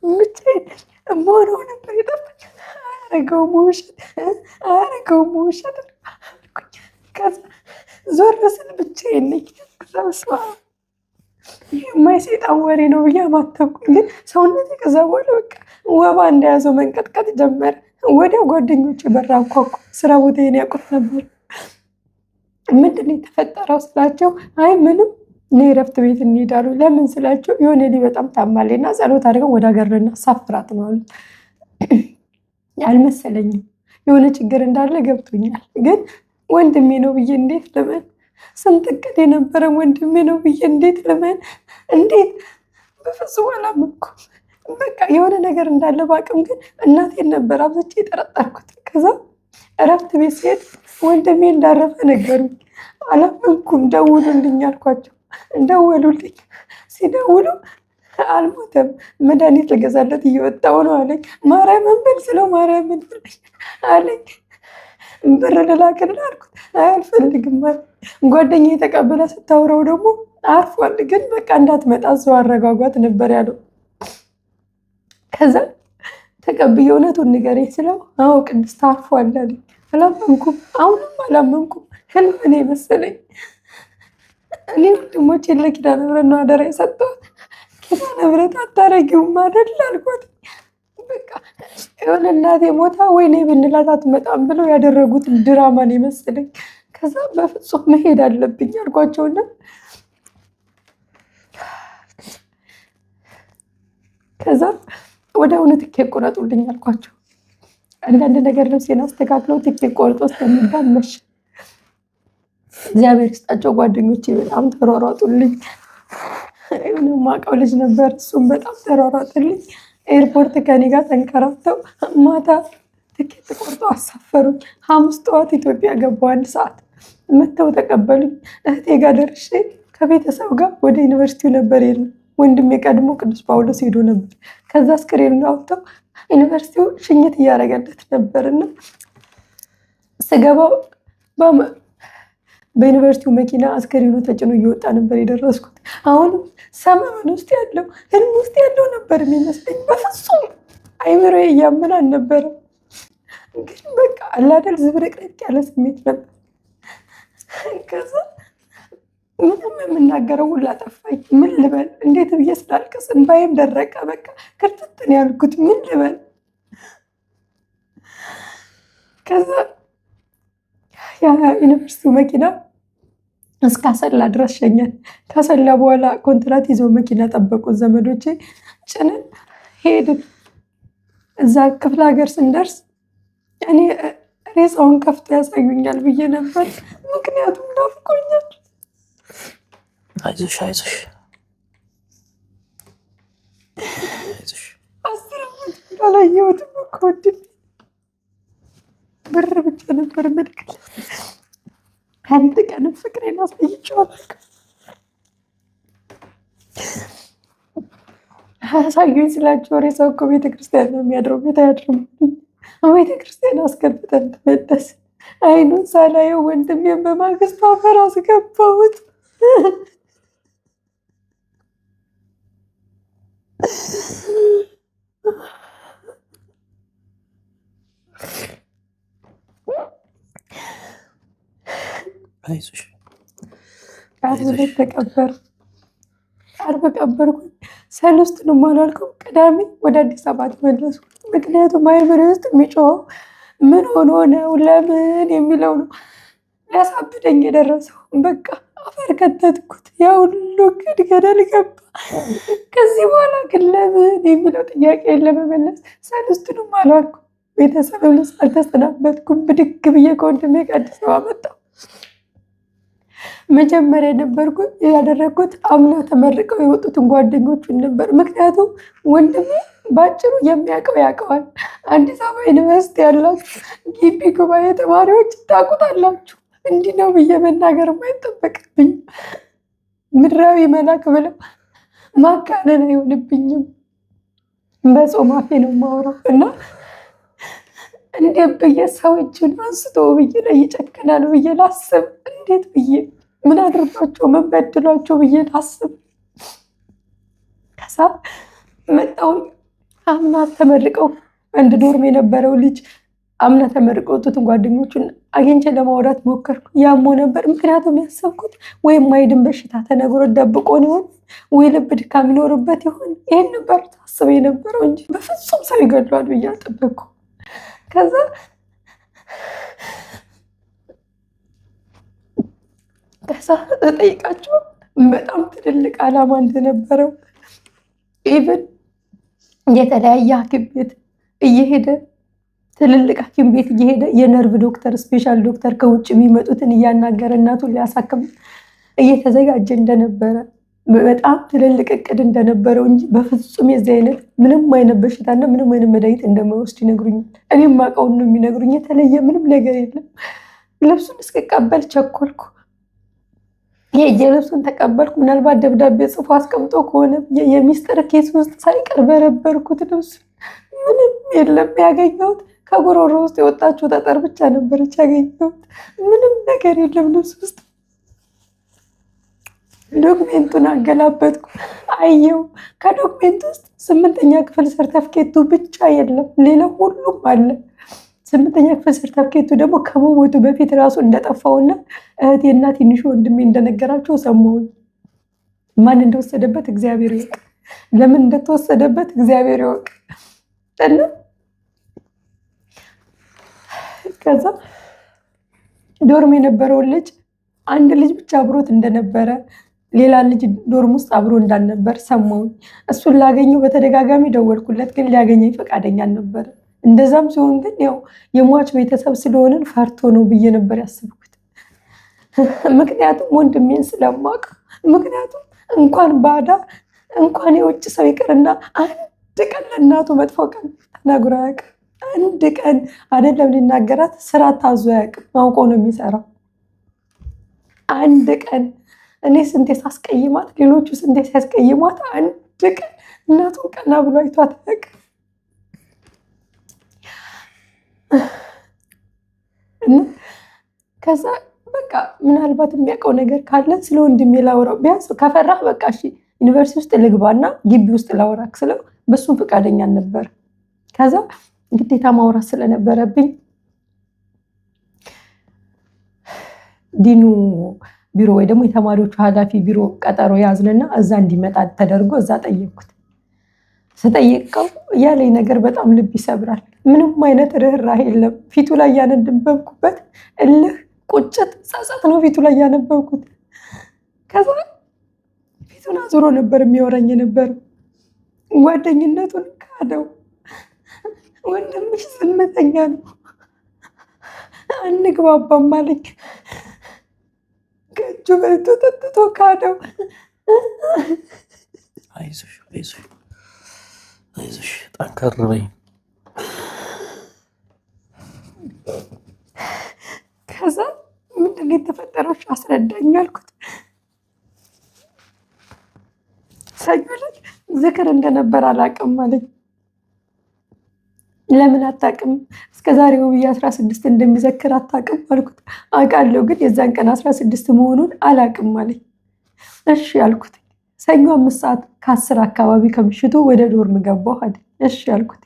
ብቻዬን እምሆነው ነበር የጠፋኝ። አያረገውም ውሸት። ከዛ ዞር ስል ብቻዬን ነኝ። የማይሰይጣን ወሬ ነው ብዬ አማተብኩኝ። ግን ሰውነቴ ከዛ በኋላ በቃ ወባ እንደያዘው መንቀጥቀጥ ጀመረ። ወዲያው ጓደኞቼ በር አንኳኩ። ስራ ቦታዬን ያውቁት ነበር። ምንድን ነው የተፈጠረው ስላቸው አይ ምንም እኔ እረፍት ቤት እንሄዳሉ። ለምን ስላቸው የሆነ ልጅ በጣም ታማለና ጸሎት አድርገን ወደ ሀገር ልናሳፍራት ነው አሉ። አልመሰለኝም። የሆነ ችግር እንዳለ ገብቶኛል። ግን ወንድሜ ነው ብዬ እንዴት ልመን? ስንት እቅድ የነበረ ወንድሜ ነው ብዬ እንዴት ልመን? እንዴት? በፍጹም አላመንኩም። በቃ የሆነ ነገር እንዳለ ባቅም ግን እናቴን ነበር አብዝቼ የጠረጠርኩት። ከዛ እረፍት ቤት ሲሄድ ወንድሜ እንዳረፈ ነገሩኝ። አላመንኩም። ደውሉልኝ አልኳቸው። ደወሉልኝ። ሲደውሉ አልሞተም፣ መድኃኒት ልገዛለት እየወጣሁ ነው አለኝ። ማርያምን በል ስለው ማርያምን በል አለኝ። ብር ልላክልህ አልኩት። አልፈልግም አለ። ጓደኛዬ የተቀበለ ስታወራው ደግሞ አርፏል፣ ግን በቃ እንዳትመጣ እዛው አረጋጓት ነበር ያለው። ከዛ ተቀብዬ እውነቱን ንገረኝ ስለው አዎ ቅድስት አርፏል አለኝ። አላመንኩም። አሁንም አላመንኩም። ህልም ነው የመሰለኝ። እኔ ወንድሞቼን ለኪዳነ ምሕረት ነው አደራ የሰጠሁት። ኪዳነ ምሕረት አታረጊውም አይደል አልኳት። በቃ የሆነ እናቴ ሞታ ወይኔ ብንላት አትመጣም ብለው ያደረጉት ድራማን የመሰለኝ። ከዛ በፍጹም መሄድ አለብኝ አልኳቸውና ከዛ ወዲያውኑ ትኬት ቆረጡልኝ አልኳቸው። አንዳንድ ነገር ልብሴን አስተካክለው ትኬት ቆርጦ እስከሚባል መሸ። እግዚአብሔር ይስጣቸው ጓደኞቼ በጣም ተሯሯጡልኝ። የሆነ የማውቀው ልጅ ነበር፣ እሱም በጣም ተሯሯጡልኝ። ኤርፖርት ከኔ ጋር ተንከራተው ማታ ትኬት ቆርጠው አሳፈሩኝ። ሐሙስ ጠዋት ኢትዮጵያ ገባሁ። 1 ሰዓት መተው ተቀበሉኝ። እህቴ ጋር ደርሼ ከቤተሰብ ጋር ወደ ዩኒቨርሲቲው ነበር የለም። ወንድሜ ቀድሞ ቅዱስ ጳውሎስ ሄዶ ነበር። ከዛ አስክሬኑን አውጥተው ዩኒቨርሲቲው ሽኝት እያደረገለት ነበርና ስገባው በዩኒቨርሲቲው መኪና አስክሬኑ ተጭኖ እየወጣ ነበር የደረስኩት። አሁንም ሰመመን ውስጥ ያለው ህልም ውስጥ ያለው ነበር የሚመስለኝ። በፍጹም አይምሮዬ እያመን አልነበረም። ግን በቃ አላደል ዝብርቅርቅ ያለ ስሜት ነበር። ከዛ ምንም የምናገረው ሁላ ጠፋኝ። ምን ልበል እንዴት ብዬ ስላልቅስ እንባዬም ደረቀ። በቃ ክርትትን ያልኩት ምን ልበል። ከዛ ዩኒቨርሲቲው መኪና እስከ አሰላ ድረስ ሸኘን። ከአሰላ በኋላ ኮንትራት ይዘው መኪና ጠበቁ ዘመዶቼ። ጭነን ሄድን። እዛ ክፍለ ሀገር ስንደርስ እኔ ሬሳውን ከፍቶ ያሳዩኛል ብዬ ነበር፣ ምክንያቱም ናፍቆኛል። አይዞሽ 10 ዓመት እንዳላየሁትም እኮ ወንድሜ ብር ብቻ ነበር መልክል። አንድ ቀን ፍቅሬን አሳይቼው አላውቅም። አሳዩኝ ስላቸው ሬሳው እኮ ቤተክርስቲያን ነው የሚያድረው፣ ቤት አያድርም። ቤተክርስቲያን አስገብተን ተመለስ። አይኑን ሳላየው ወንድሜን በማግስቱ አፈር አስገባሁት። አይዞሽ ዓርብ ዕለት ተቀበረ። ዓርብ ቀበርኩኝ። ሰለስቱንም አላልኩም። ቅዳሜ ወደ አዲስ አበባ ተመለስኩ። ምክንያቱም አይምሬ ውስጥ የሚጮኸው ምን ሆኖ ነው ለምን የሚለው ነው ሊያሳብደኝ የደረሰው። በቃ አፈር ከተትኩት። ያ ሁሉ እቅድ ገደል ገባ። ከዚህ በኋላ ግን ለምን የሚለው ጥያቄ ለመመለስ ሰለስቱንም አላልኩም። ቤተሰብ ልስ አልተሰናበትኩም። ብድግ ብዬ ከወንድሜ ከአዲስ አበባ መጣሁ። መጀመሪያ የነበርኩት ያደረግኩት አምና ተመርቀው የወጡትን ጓደኞቹን ነበር። ምክንያቱም ወንድሜ ባጭሩ የሚያውቀው ያውቀዋል። አዲስ አበባ ዩኒቨርሲቲ ያላችሁ ግቢ ጉባኤ ተማሪዎች ታውቁታላችሁ። እንዲህ ነው ብዬ መናገር አይጠበቅብኝ። ምድራዊ መላክ ብለው ማጋነን አይሆንብኝም። በጾም አፌ ነው የማወራው እና እንዴት ብዬ ሰው እጁን አንስቶ ብዬ ላይ ይጨክናል ብዬ ላስብ? እንዴት ብዬ ምን አድርጓቸው ምን በድሏቸው ብዬ ላስብ? ከዛ መጣሁኝ። አምና ተመርቀው አንድ ዶርም የነበረው ልጅ አምና ተመርቀው ወጡትን ጓደኞቹን አግኝቼ ለማውራት ሞከርኩ። ያሞ ነበር። ምክንያቱም ያሰብኩት ወይም ማይድን በሽታ ተነግሮ ደብቆን ይሆን ወይ ልብ ድካም ይኖርበት ይሆን ይሄን ነበር ታስበ የነበረው እንጂ በፍጹም ሰው ይገድሏል ብዬ አልጠበቅኩም። ከዛ ተጠይቃቸው በጣም ትልልቅ ዓላማ እንደነበረው ኢቭን የተለያየ ሐኪም ቤት እየሄደ ትልልቅ ሐኪም ቤት እየሄደ የነርቭ ዶክተር ስፔሻል ዶክተር ከውጭ የሚመጡትን እያናገረ እናቱን ሊያሳክም እየተዘጋጀ እንደነበረ በጣም ትልልቅ እቅድ እንደነበረው እንጂ በፍጹም የዚህ አይነት ምንም አይነት በሽታና ምንም አይነት መድኃኒት እንደማይወስድ ይነግሩኛል። እኔም ማውቀውን ነው የሚነግሩኝ። የተለየ ምንም ነገር የለም። ልብሱን እስከቀበል ቸኮልኩ። የልብሱን ተቀበልኩ። ምናልባት ደብዳቤ ጽፎ አስቀምጦ ከሆነ የሚስጥር ኬስ ውስጥ ሳይቀር በረበርኩት። ልብሱ ምንም የለም። ያገኘሁት ከጉሮሮ ውስጥ የወጣችው ጠጠር ብቻ ነበረች ያገኘሁት። ምንም ነገር የለም ልብሱ ውስጥ። ዶክሜንቱን አገላበጥኩ፣ አየው። ከዶክሜንቱ ውስጥ 8ኛ ክፍል ሰርተፍኬቱ ብቻ የለም፣ ሌላ ሁሉም አለ። 8ኛ ክፍል ሰርተፍኬቱ ደግሞ ከመሞቱ በፊት ራሱ እንደጠፋውና እህቴና ትንሹ ወንድሜ እንደነገራቸው ሰማሁኝ። ማን እንደወሰደበት እግዚአብሔር ይወቅ፣ ለምን እንደተወሰደበት እግዚአብሔር ይወቅ። እና ከዛ ዶርም የነበረውን ልጅ አንድ ልጅ ብቻ አብሮት እንደነበረ ሌላ ልጅ ዶርም ውስጥ አብሮ እንዳልነበር ሰማሁኝ። እሱን ላገኘው በተደጋጋሚ ደወልኩለት፣ ግን ሊያገኘኝ ፈቃደኛ አልነበረ። እንደዛም ሲሆን ግን ያው የሟች ቤተሰብ ስለሆንን ፈርቶ ነው ብዬ ነበር ያሰብኩት። ምክንያቱም ወንድሜን ስለማውቅ፣ ምክንያቱም እንኳን ባዳ እንኳን የውጭ ሰው ይቅርና አንድ ቀን ለእናቱ መጥፎ ቀን ተናግሮ አያውቅም። አንድ ቀን አይደለም ሊናገራት ስራ ታዞ አያውቅም። አውቆ ነው የሚሰራው። አንድ ቀን እኔ ስንቴ ሳስቀይማት፣ ሌሎቹ ስንቴ ሲያስቀይሟት፣ አንድ ቀን እናቱን ቀና ብሎ አይቷት አያውቅም። ከዛ በቃ ምናልባት የሚያውቀው ነገር ካለ ስለ ወንድሜ ላውራው፣ ቢያንስ ከፈራህ በቃ እሺ ዩኒቨርሲቲ ውስጥ ልግባና ግቢ ውስጥ ላውራክ ስለው በሱም ፈቃደኛ ነበር። ከዛ ግዴታ ማውራት ስለነበረብኝ ዲኑ ቢሮ ወይ ደግሞ የተማሪዎቹ ኃላፊ ቢሮ ቀጠሮ ያዝንና እዛ እንዲመጣ ተደርጎ እዛ ጠየቅኩት። ስጠይቀው ያለኝ ነገር በጣም ልብ ይሰብራል። ምንም አይነት ርህራሄ የለም ፊቱ ላይ ያነበብኩበት እልህ፣ ቁጭት፣ ጸጸት ነው ፊቱ ላይ ያነበብኩት። ከዛ ፊቱን አዙሮ ነበር የሚወራኝ ነበር። ጓደኝነቱን ካደው። ወንድምሽ ዝምተኛ ነው አንግባባም አለኝ። ከእጁ በልቶ ጠጥቶ ካደው። አይዞሽ አይዞሽ አይዞሽ ጠንከር በይ። ከዛ ምንድን ነው የተፈጠረው አስረዳኝ አልኩት። ሰኞ ዕለት ዝክር እንደነበር አላውቅም አለኝ። ለምን አታውቅም? እስከዛሬ ውብዬ 16 እንደሚዘክር አታውቅም አልኩት። አውቃለሁ ግን የዛን ቀን 16 መሆኑን አላውቅም አለኝ። እሺ አልኩት። ሰኞ 5:10 አካባቢ ከምሽቱ ወደ ዶርም ገባሁ አለ። እሺ አልኩት።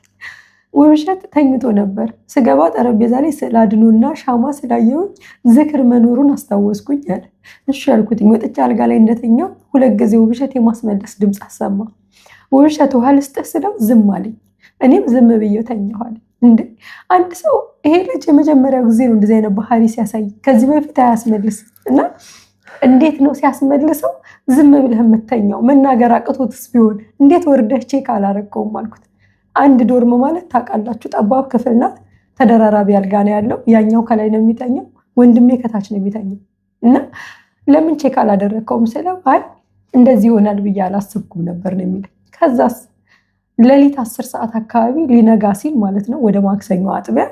ውብሸት ተኝቶ ነበር። ስገባ ጠረጴዛ ላይ ስዕል አድኖና ሻማ ስላየሁኝ ዝክር መኖሩን አስታወስኩኝ አለ። እሺ አልኩት። ወጥቼ አልጋ ላይ እንደተኛው 2 ጊዜ ውብሸት የማስመለስ ድምፅ አሰማ። ውብሸት ውሃ ልስጥህ ስለው ዝም አለኝ። እኔም ዝም ብዬው ተኛሁ አለ። እንዴ አንድ ሰው ይሄ ልጅ የመጀመሪያው ጊዜ ነው እንደዚህ አይነት ባህሪ ሲያሳይ፣ ከዚህ በፊት አያስመልስም እና እንዴት ነው ሲያስመልሰው ዝም ብለህ የምተኛው? መናገር አቅቶትስ ቢሆን እንዴት ወርደህ ቼክ አላረከውም አልኩት። አንድ ዶርም ማለት ታውቃላችሁ ጠባብ ክፍል ናት። ተደራራቢ አልጋ ነው ያለው። ያኛው ከላይ ነው የሚተኛው፣ ወንድሜ ከታች ነው የሚተኛው እና ለምን ቼክ አላደረከውም ስለው አይ እንደዚህ ይሆናል ብዬ አላሰብኩም ነበር ነው የሚለው። ከዛስ ሌሊት 10 ሰዓት አካባቢ ሊነጋ ሲል ማለት ነው ወደ ማክሰኞ አጥቢያ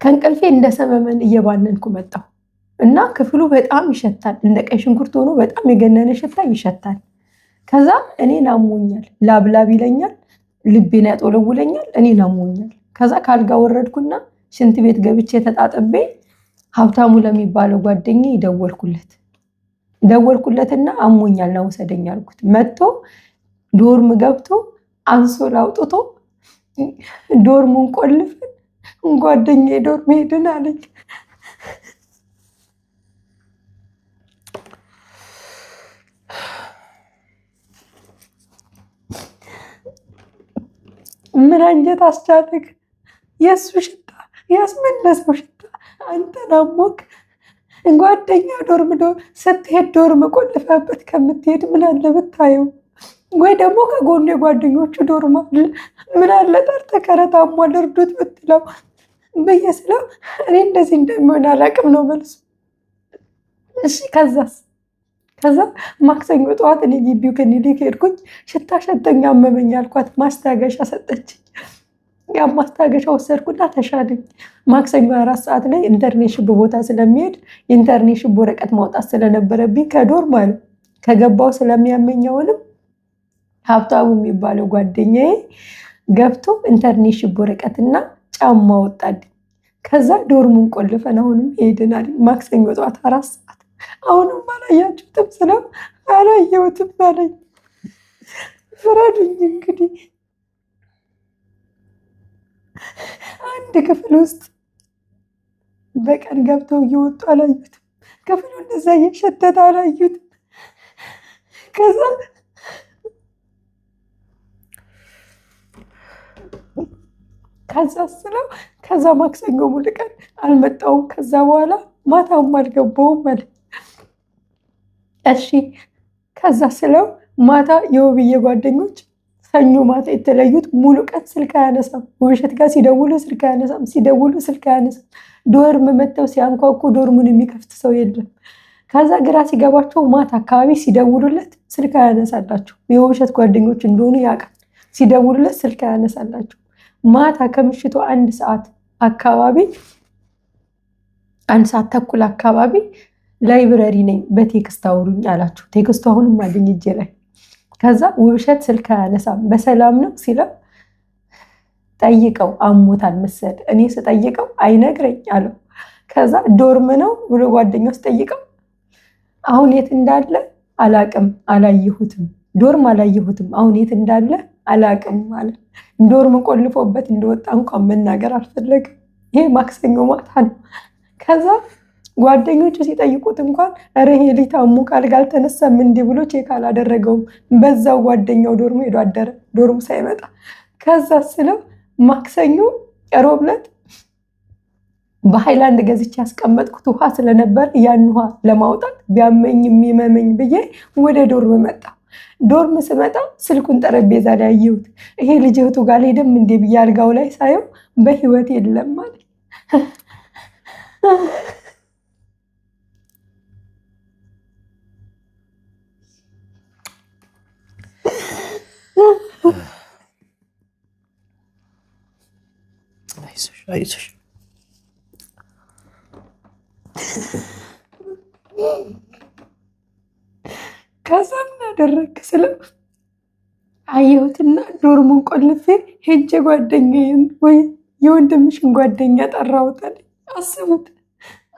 ከእንቅልፌ እንደ ሰመመን እየባነንኩ መጣሁ እና ክፍሉ በጣም ይሸታል። እንደ ቀይ ሽንኩርት ሆኖ በጣም የገነነ ሽታ ይሸታል። ከዛ እኔን አሞኛል፣ ላብላብ ይለኛል፣ ልቤን ያጦለውለኛል፣ እኔን አሞኛል። ከዛ ካልጋ ወረድኩና ሽንት ቤት ገብቼ ተጣጥቤ ሀብታሙ ለሚባለው ጓደኛዬ ደወልኩለትና አሞኛል ነው ወሰደኝ አልኩት። መጥቶ ዶርም ገብቶ አንሶላ አውጥቶ ዶርሙን ቆልፈን ጓደኛዬ ዶርም ሄድን አለኝ። ምን አንጀት አስቻለክ? የሱ ሽታ ያስመለሰው ሽታ አንተን አሞክ። ጓደኛ ዶርም ስትሄድ ዶርም ቆልፈበት ከምትሄድ ምን አለ ብታየው፣ ወይ ደግሞ ከጎኑ የጓደኞቹ ዶርም አለ፣ ምን አለ ጠርተህ ከረታሟል እርዱት ብትለው ብዬ ስለው እኔ እንደዚህ እንደሚሆን አላውቅም ነው መልሱ። እሺ ከዛ ማክሰኞ ጠዋት እኔ ግቢው ክሊኒክ ሄድኩኝ። ሽታ ሸተኛ አመመኝ አልኳት። ማስታገሻ ሰጠችኝ። ያ ማስታገሻ ወሰድኩና ተሻለኝ። ማክሰኞ 4 ሰዓት ላይ ኢንተርኔሽን ቦታ ስለሚሄድ ኢንተርኔሽን ወረቀት ማውጣት ስለነበረብኝ ከዶርም ማለት ከገባው ስለሚያመኘውንም ሀብታሙ የሚባለው ጓደኛዬ ገብቶ ኢንተርኔሽን ወረቀትና ጫማ ወጣልኝ። ከዛ ዶርሙን ቆልፈን አሁንም ሄድናል። ማክሰኞ ጠዋት 4 ሰዓት አሁንም አላያችሁትም ስለው አላየሁትም አለኝ። ፍረዱኝ እንግዲህ አንድ ክፍል ውስጥ በቀን ገብተው እየወጡ አላዩትም። ክፍሉ እንደዛ እየሸተተ አላዩትም። ከዛ ከዛ ስለው ከዛ ማክሰኞ ሙሉ ቀን አልመጣውም። ከዛ በኋላ ማታም አልገባውም ማለት እሺ። ከዛ ስለው ማታ የውብዬ ጓደኞች ሰኞ ማታ የተለዩት ሙሉ ቀን ስልክ አያነሳም። ውብሸት ጋር ሲደውሉ ስልክ አያነሳም፣ ሲደውሉ ስልክ አያነሳም። ዶርም መጥተው ሲያንኳኩ ዶርሙን የሚከፍት ሰው የለም። ከዛ ግራ ሲገባቸው ማታ አካባቢ ሲደውሉለት ስልክ አያነሳላቸው። የውብሸት ጓደኞች እንደሆኑ ያውቃል። ሲደውሉለት ስልክ አያነሳላቸው። ማታ ከምሽቱ 1 ሰዓት አካባቢ 1 ሰዓት ተኩል አካባቢ ላይብረሪ ነኝ በቴክስት አውሩኝ አላቸው። ቴክስቱ አሁንም አለኝ እጄ ላይ። ከዛ ውብሸት ስልክ አያነሳም በሰላም ነው ሲለው ጠይቀው አሞታል መሰል። እኔ ስጠይቀው አይነግረኝ አለው። ከዛ ዶርም ነው ብሎ ጓደኛው ስጠይቀው አሁን የት እንዳለ አላቅም አላየሁትም፣ ዶርም አላየሁትም፣ አሁን የት እንዳለ አላቅም አለ። ዶርም ቆልፎበት እንደወጣ እንኳን መናገር አልፈለግም። ይሄ ማክሰኞ ማታ ነው። ከዛ ጓደኞቹ ሲጠይቁት እንኳን ኧረ ይሄ ልጅ ታሞ ካልጋ አልተነሳም እንዲህ ብሎ ቼክ አላደረገውም። በዛው ጓደኛው ዶርም ሄዶ አደረ ዶርም ሳይመጣ። ከዛ ስለው ማክሰኞ ሮብ ዕለት በሃይላንድ ገዝቼ ያስቀመጥኩት ውሃ ስለነበር ያን ውሃ ለማውጣት ቢያመኝ የሚመመኝ ብዬ ወደ ዶርም መጣ። ዶርም ስመጣ ስልኩን ጠረጴዛ ላይ አየሁት። ይሄ ልጅ እህቱ ጋር ሄደም እንዴ ብዬ አልጋው ላይ ሳየው በህይወት የለም ማለት አይዞሽ ከዛ ምን አደረግክ ስለው አየሁትና ዶርሙን ቆልፌ ሄጄ ጓደኛዬን ወይ የወንድምሽን ጓደኛ ጠራሁት አለኝ።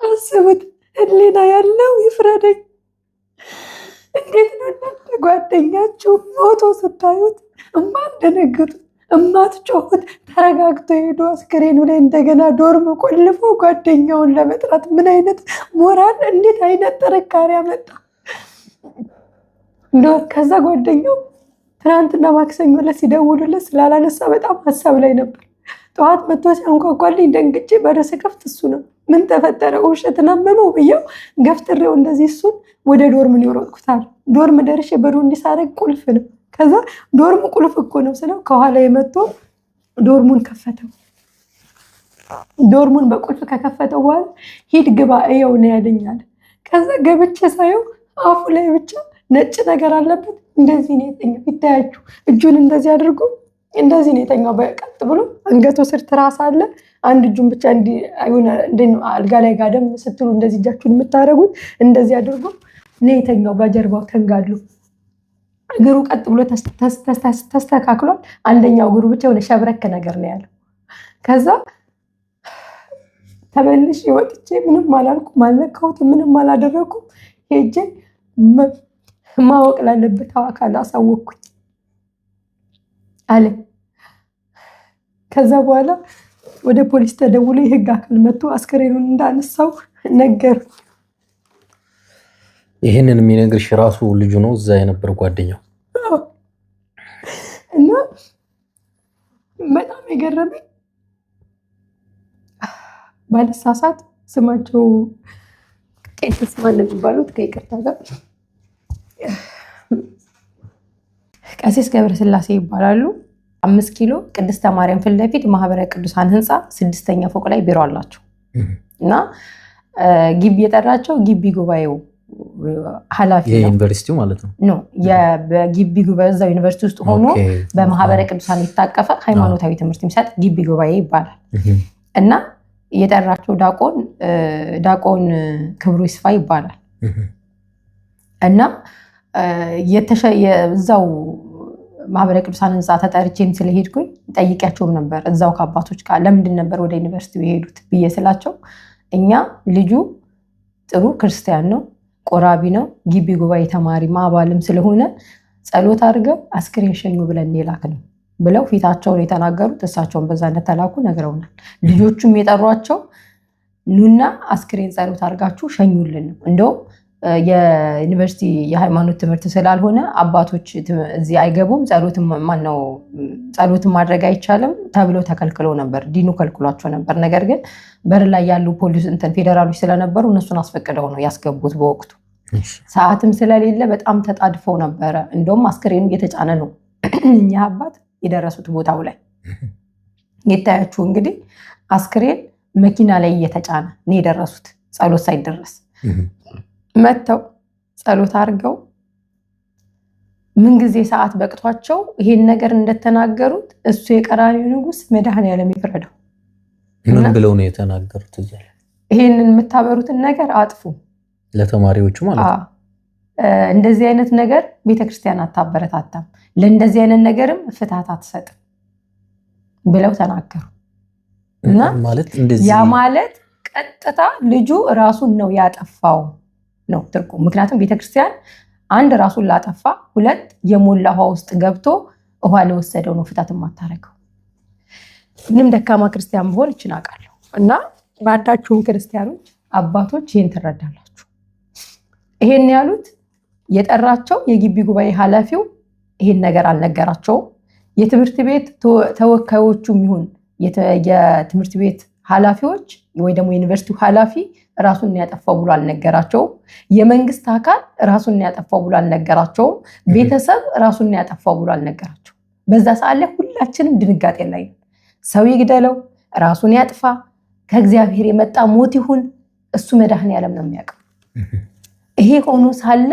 አስቡት ህሊና ያለው ይፍረደኝ። እንዴት ነው እናንተ ጓደኛችሁ ሞቶ ስታዩት እማትደነግጡት እማትጮሁት? ተረጋግቶ ሄዶ አስክሬኑ ላይ እንደገና ዶርም ቆልፎ ጓደኛውን ለመጥራት ምን አይነት ሞራል፣ እንዴት አይነት ጥንካሬ አመጣ? ከዛ ጓደኛው ትናንትና ማክሰኞ ዕለት ሲደውሉለት ስላላነሳ በጣም ሀሳብ ላይ ነበር። ጠዋት መጥቶ ሲያንኳኳልኝ ደንግጬ በር ስከፍት እሱ ነው። ምን ተፈጠረ ውብሸትን አመመው ብዬው ገፍትሬው እንደዚህ እሱን ወደ ዶርም ነው የሮጥኩታል። ዶርም ደርሼ በሩ እንዲሳረግ ቁልፍ ነው። ከዛ ዶርም ቁልፍ እኮ ነው ስለው ከኋላ የመጥቶ ዶርሙን ከፈተው። ዶርሙን በቁልፍ ከከፈተው በኋላ ሂድ ግባ እየው ነው ያለኛል። ከዛ ገብቼ ሳየው አፉ ላይ ብቻ ነጭ ነገር አለበት። እንደዚህ ነው የተኛው። ይታያችሁ እጁን እንደዚህ አድርጎ እንደዚህ ነው የተኛው። በቀጥ ብሎ አንገቱ ስር ትራስ አለ። አንድ እጁን ብቻ አልጋ ላይ ጋደም ስትሉ እንደዚህ እጃችሁን የምታደርጉት እንደዚህ አድርጎ ነው የተኛው። በጀርባው ተንጋሉ። እግሩ ቀጥ ብሎ ተስተካክሏል። አንደኛው እግሩ ብቻ የሆነ ሸብረክ ነገር ነው ያለው። ከዛ ተመልሼ ወጥቼ ምንም አላልኩም፣ አልነካሁትም፣ ምንም አላደረኩም። ሄጄ ማወቅ ላለበት አካል አሳወቅኩኝ አለ። ከዛ ወደ ፖሊስ ተደውሎ የህግ አካል መጥቶ አስከሬኑን እንዳነሳው ነገር። ይህንን የሚነግርሽ ራሱ ልጁ ነው እዛ የነበር ጓደኛው። እና በጣም የገረመኝ ባለሳሳት ስማቸው ቄስ ማን የሚባሉት ከይቅርታ ጋር ቀሲስ ገብረስላሴ ይባላሉ። 5 ኪሎ ቅድስተ ማርያም ፊት ለፊት ማህበረ ቅዱሳን ህንፃ 6ኛ ፎቅ ላይ ቢሮ አላቸው እና ግቢ የጠራቸው ግቢ ጉባኤው ኃላፊ ነው። የዩኒቨርሲቲው ማለት ነው። ኖ የግቢ ጉባኤው እዛው ዩኒቨርሲቲ ውስጥ ሆኖ በማህበረ ቅዱሳን የታቀፈ ሃይማኖታዊ ትምህርት የሚሰጥ ግቢ ጉባኤ ይባላል። እና የጠራቸው ዲያቆን ክብሩ ይስፋ ይባላል። እና እዛው ማህበረ ቅዱሳን ህንፃ ተጠርቼም ስለሄድኩኝ ጠይቂያቸውም ነበር እዛው ከአባቶች ጋር ለምንድን ነበር ወደ ዩኒቨርሲቲው የሄዱት ብዬ ስላቸው እኛ ልጁ ጥሩ ክርስቲያን ነው፣ ቆራቢ ነው፣ ግቢ ጉባኤ ተማሪ አባልም ስለሆነ ጸሎት አድርገው አስክሬን ሸኙ ብለን የላክ ነው ብለው ፊታቸውን የተናገሩት። እሳቸውን በዛ እንደተላኩ ነግረውናል። ልጆቹም የጠሯቸው ኑና አስክሬን ጸሎት አድርጋችሁ ሸኙልን ነው። እንደውም የዩኒቨርሲቲ የሃይማኖት ትምህርት ስላልሆነ አባቶች እዚህ አይገቡም፣ ጸሎትን ማድረግ አይቻልም ተብለው ተከልክለው ነበር። ዲኑ ከልክሏቸው ነበር። ነገር ግን በር ላይ ያሉ ፖሊስ ፌዴራሎች ስለነበሩ እነሱን አስፈቅደው ነው ያስገቡት በወቅቱ። ሰዓትም ስለሌለ በጣም ተጣድፈው ነበረ። እንደውም አስክሬኑ እየተጫነ ነው እኛ አባት የደረሱት ቦታው ላይ የታያችሁ እንግዲህ አስክሬን መኪና ላይ እየተጫነ ነው የደረሱት። ጸሎት ሳይደረስ መተው ጸሎት አድርገው ምን ጊዜ ሰዓት በቅቷቸው ይሄን ነገር እንደተናገሩት እሱ የቀራኒው ንጉስ መድኃኔዓለም ይፍረደው። ምን ብለው ነው የተናገሩት? እዚህ ይሄንን የምታበሩትን ነገር አጥፉ ለተማሪዎቹ ማለት ነው። እንደዚህ አይነት ነገር ቤተክርስቲያን አታበረታታም፣ ለእንደዚህ አይነት ነገርም ፍትሃት አትሰጥም ብለው ተናገሩ። እና ማለት እንደዚህ ያ ማለት ቀጥታ ልጁ ራሱን ነው ያጠፋው ነው ትርጉም። ምክንያቱም ቤተክርስቲያን አንድ ራሱን ላጠፋ፣ ሁለት የሞላ ውሃ ውስጥ ገብቶ ውሃ ለወሰደው ነው ፍታት የማታረገው። ምንም ደካማ ክርስቲያን ብሆን ይችላልው እና ባዳችሁን ክርስቲያኖች አባቶች ይሄን ትረዳላችሁ። ይሄን ያሉት የጠራቸው የግቢ ጉባኤ ኃላፊው ይሄን ነገር አልነገራቸውም። የትምህርት ቤት ተወካዮቹም ይሁን የትምህርት ቤት ኃላፊዎች ወይ ደግሞ ዩኒቨርሲቲው ኃላፊ ራሱን ያጠፋው ብሎ አልነገራቸውም። የመንግስት አካል ራሱን ያጠፋው ብሎ አልነገራቸውም። ቤተሰብ ራሱን ያጠፋው ብሎ አልነገራቸውም። በዛ ሰዓት ላይ ሁላችንም ድንጋጤ ላይ ሰው ይግደለው፣ ራሱን ያጥፋ፣ ከእግዚአብሔር የመጣ ሞት ይሁን እሱ መድኃኔዓለም ነው የሚያውቀው። ይሄ ሆኖ ሳለ